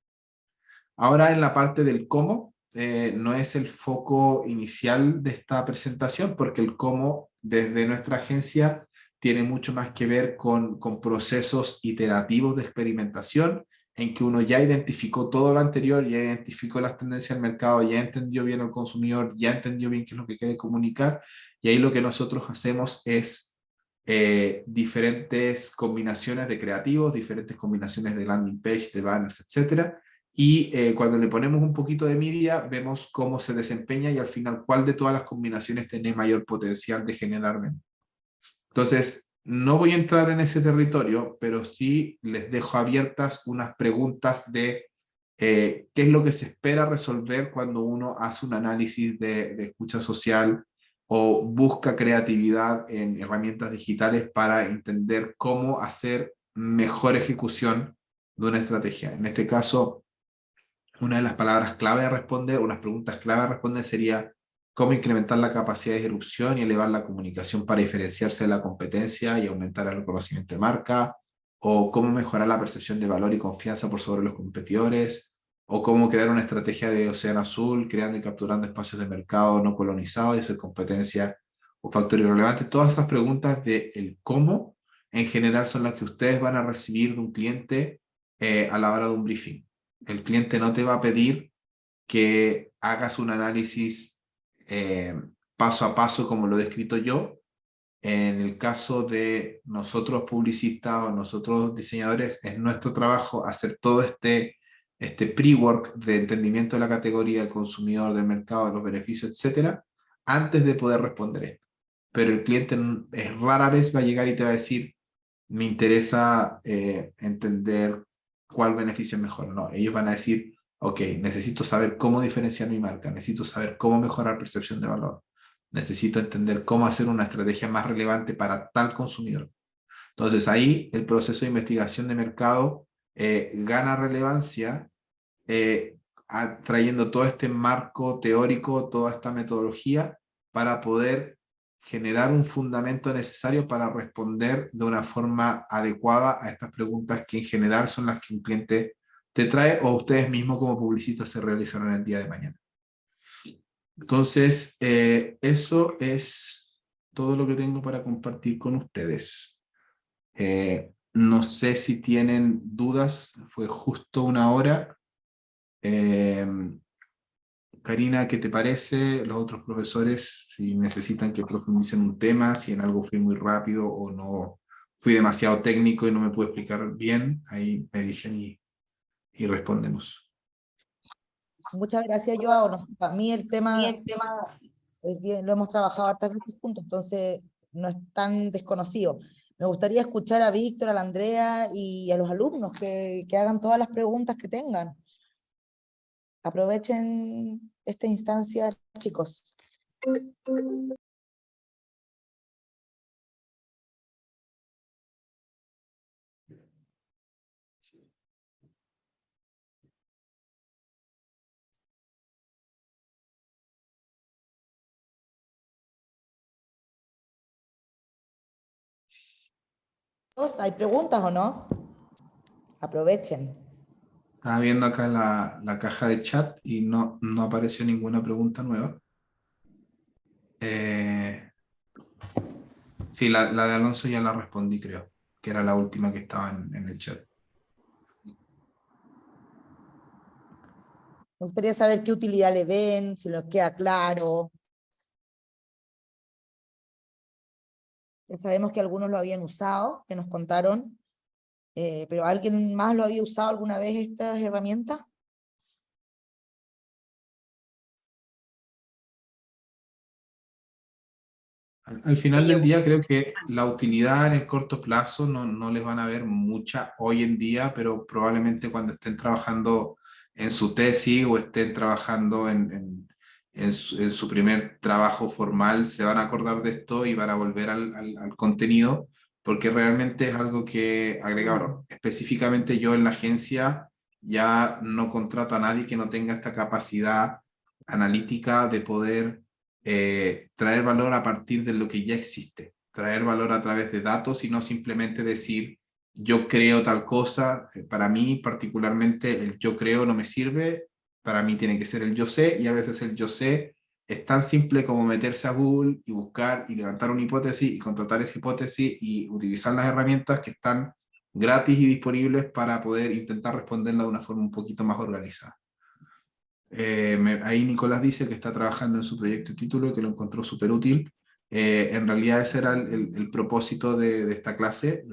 Ahora en la parte del cómo, no es el foco inicial de esta presentación porque el cómo desde nuestra agencia tiene mucho más que ver con procesos iterativos de experimentación en que uno ya identificó todo lo anterior, ya identificó las tendencias del mercado, ya entendió bien al consumidor, ya entendió bien qué es lo que quiere comunicar, y ahí lo que nosotros hacemos es diferentes combinaciones de creativos, diferentes combinaciones de landing page, de banners, etc. Y cuando le ponemos un poquito de media, vemos cómo se desempeña y al final cuál de todas las combinaciones tiene mayor potencial de generar ventas. Entonces, no voy a entrar en ese territorio, pero sí les dejo abiertas unas preguntas de qué es lo que se espera resolver cuando uno hace un análisis de escucha social o busca creatividad en herramientas digitales para entender cómo hacer mejor ejecución de una estrategia. En este caso, una de las palabras clave a responder, unas preguntas clave a responder sería cómo incrementar la capacidad de disrupción y elevar la comunicación para diferenciarse de la competencia y aumentar el conocimiento de marca, o cómo mejorar la percepción de valor y confianza por sobre los competidores, o cómo crear una estrategia de océano azul, creando y capturando espacios de mercado no colonizados y hacer competencia o factor irrelevante. Todas esas preguntas de el cómo, en general, son las que ustedes van a recibir de un cliente a la hora de un briefing. El cliente no te va a pedir que hagas un análisis paso a paso como lo he descrito yo. En el caso de nosotros publicistas o nosotros diseñadores, es nuestro trabajo hacer todo este pre-work de entendimiento de la categoría, del consumidor, del mercado, de los beneficios, etcétera, antes de poder responder esto. Pero el cliente rara vez va a llegar y te va a decir, me interesa entender cuál beneficio es mejor. No, ellos van a decir, ok, necesito saber cómo diferenciar mi marca, necesito saber cómo mejorar percepción de valor, necesito entender cómo hacer una estrategia más relevante para tal consumidor. Entonces ahí el proceso de investigación de mercado gana relevancia trayendo todo este marco teórico, toda esta metodología para poder generar un fundamento necesario para responder de una forma adecuada a estas preguntas que en general son las que un cliente te trae o ustedes mismos como publicistas se realizarán el día de mañana. Entonces, eso es todo lo que tengo para compartir con ustedes. No sé si tienen dudas, fue justo una hora. Karina, ¿qué te parece? Los otros profesores, si necesitan que profundicen un tema, si en algo fui muy rápido o no fui demasiado técnico y no me puedo explicar bien, ahí me dicen y respondemos. Muchas gracias, Joao. Para mí el tema lo hemos trabajado hartas veces juntos, entonces no es tan desconocido. Me gustaría escuchar a Víctor, a la Andrea y a los alumnos que hagan todas las preguntas que tengan. Aprovechen esta instancia, chicos. ¿Hay preguntas o no? Aprovechen. Estaba viendo acá la caja de chat y no apareció ninguna pregunta nueva. Sí, la de Alonso ya la respondí, creo, que era la última que estaba en el chat. Me gustaría saber qué utilidad le ven, si les queda claro. Ya sabemos que algunos lo habían usado, que nos contaron, pero ¿alguien más lo había usado alguna vez estas herramientas? Al final del día creo que la utilidad en el corto plazo no les van a ver mucha hoy en día, pero probablemente cuando estén trabajando en su tesis o estén trabajando en su primer trabajo formal, se van a acordar de esto y van a volver al contenido, porque realmente es algo que agrega valor. Específicamente yo en la agencia ya no contrato a nadie que no tenga esta capacidad analítica de poder traer valor a partir de lo que ya existe, traer valor a través de datos y no simplemente decir yo creo tal cosa. Para mí particularmente el yo creo no me sirve, para mí tiene que ser el yo sé, y a veces el yo sé es tan simple como meterse a Google y buscar y levantar una hipótesis y contratar esa hipótesis y utilizar las herramientas que están gratis y disponibles para poder intentar responderla de una forma un poquito más organizada. Ahí Nicolás dice que está trabajando en su proyecto de título y que lo encontró súper útil. En realidad ese era el propósito de esta clase,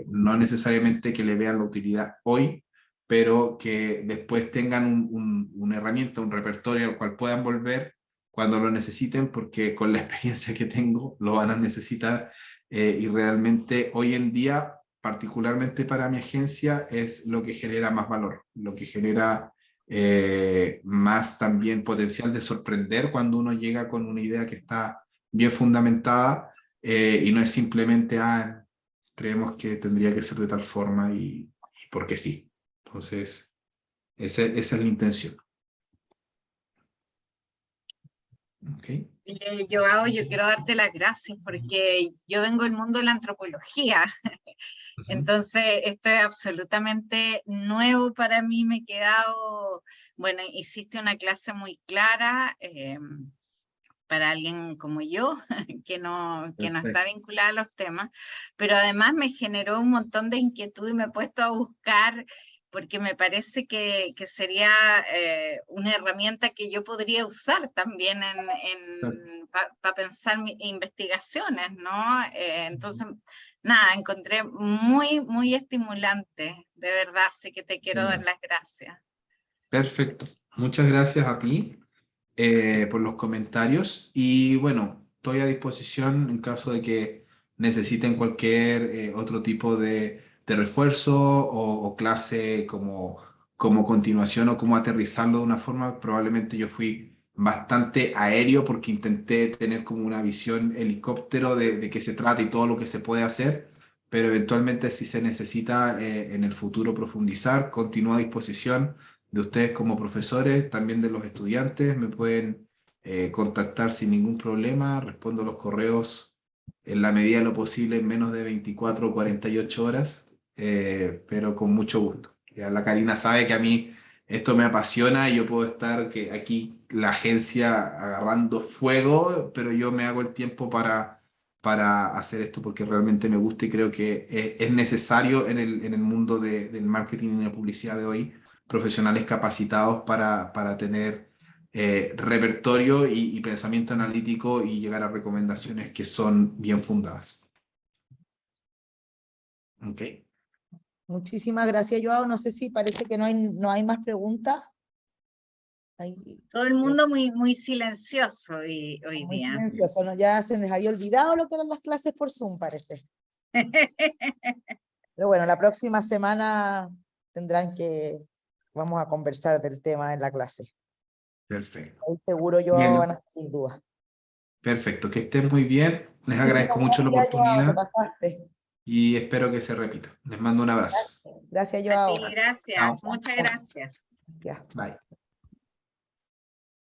no necesariamente que le vean la utilidad hoy, pero que después tengan una herramienta, un repertorio al cual puedan volver cuando lo necesiten, porque con la experiencia que tengo lo van a necesitar y realmente hoy en día, particularmente para mi agencia, es lo que genera más valor, lo que genera más también potencial de sorprender cuando uno llega con una idea que está bien fundamentada y no es simplemente, creemos que tendría que ser de tal forma y porque sí. Entonces, esa es la intención. Okay. Joao, yo quiero darte las gracias porque yo vengo del mundo de la antropología Entonces, esto es absolutamente nuevo para mí, me he quedado, bueno, hiciste una clase muy clara para alguien como yo, que no está vinculada a los temas, pero además me generó un montón de inquietud y me he puesto a buscar, porque me parece que sería una herramienta que yo podría usar también para pensar investigaciones, ¿no? Entonces, nada, encontré muy, muy estimulante, de verdad, así que te quiero dar las gracias. Perfecto. Muchas gracias a ti por los comentarios y bueno, estoy a disposición en caso de que necesiten cualquier otro tipo de refuerzo o clase como continuación o como aterrizarlo de una forma. Probablemente yo fui bastante aéreo porque intenté tener como una visión helicóptero de qué se trata y todo lo que se puede hacer, pero eventualmente si se necesita en el futuro profundizar, continúo a disposición de ustedes como profesores, también de los estudiantes. Me pueden contactar sin ningún problema, respondo los correos en la medida de lo posible en menos de 24 o 48 horas, pero con mucho gusto. Ya la Karina sabe que a mí esto me apasiona y yo puedo estar que aquí la agencia agarrando fuego, pero yo me hago el tiempo para hacer esto porque realmente me gusta y creo que es necesario en el mundo del marketing y la publicidad de hoy profesionales capacitados para tener repertorio y pensamiento analítico y llegar a recomendaciones que son bien fundadas. Ok. Muchísimas gracias, Joao. No sé si parece que no hay más preguntas. Todo el mundo muy, muy silencioso hoy Muy día. silencioso, ¿no? Ya se les había olvidado lo que eran las clases por Zoom, parece. Pero bueno, la próxima semana vamos a conversar del tema en la clase. Perfecto. Estoy seguro, Joao, van a salir dudas. Perfecto, que estén muy bien. Les Muchísimas agradezco mucho la gracias, Joao, te oportunidad pasaste. y espero que se repita. Les mando un abrazo. Gracias, A Joao. ti, gracias. Chao. Muchas gracias. Gracias. Bye.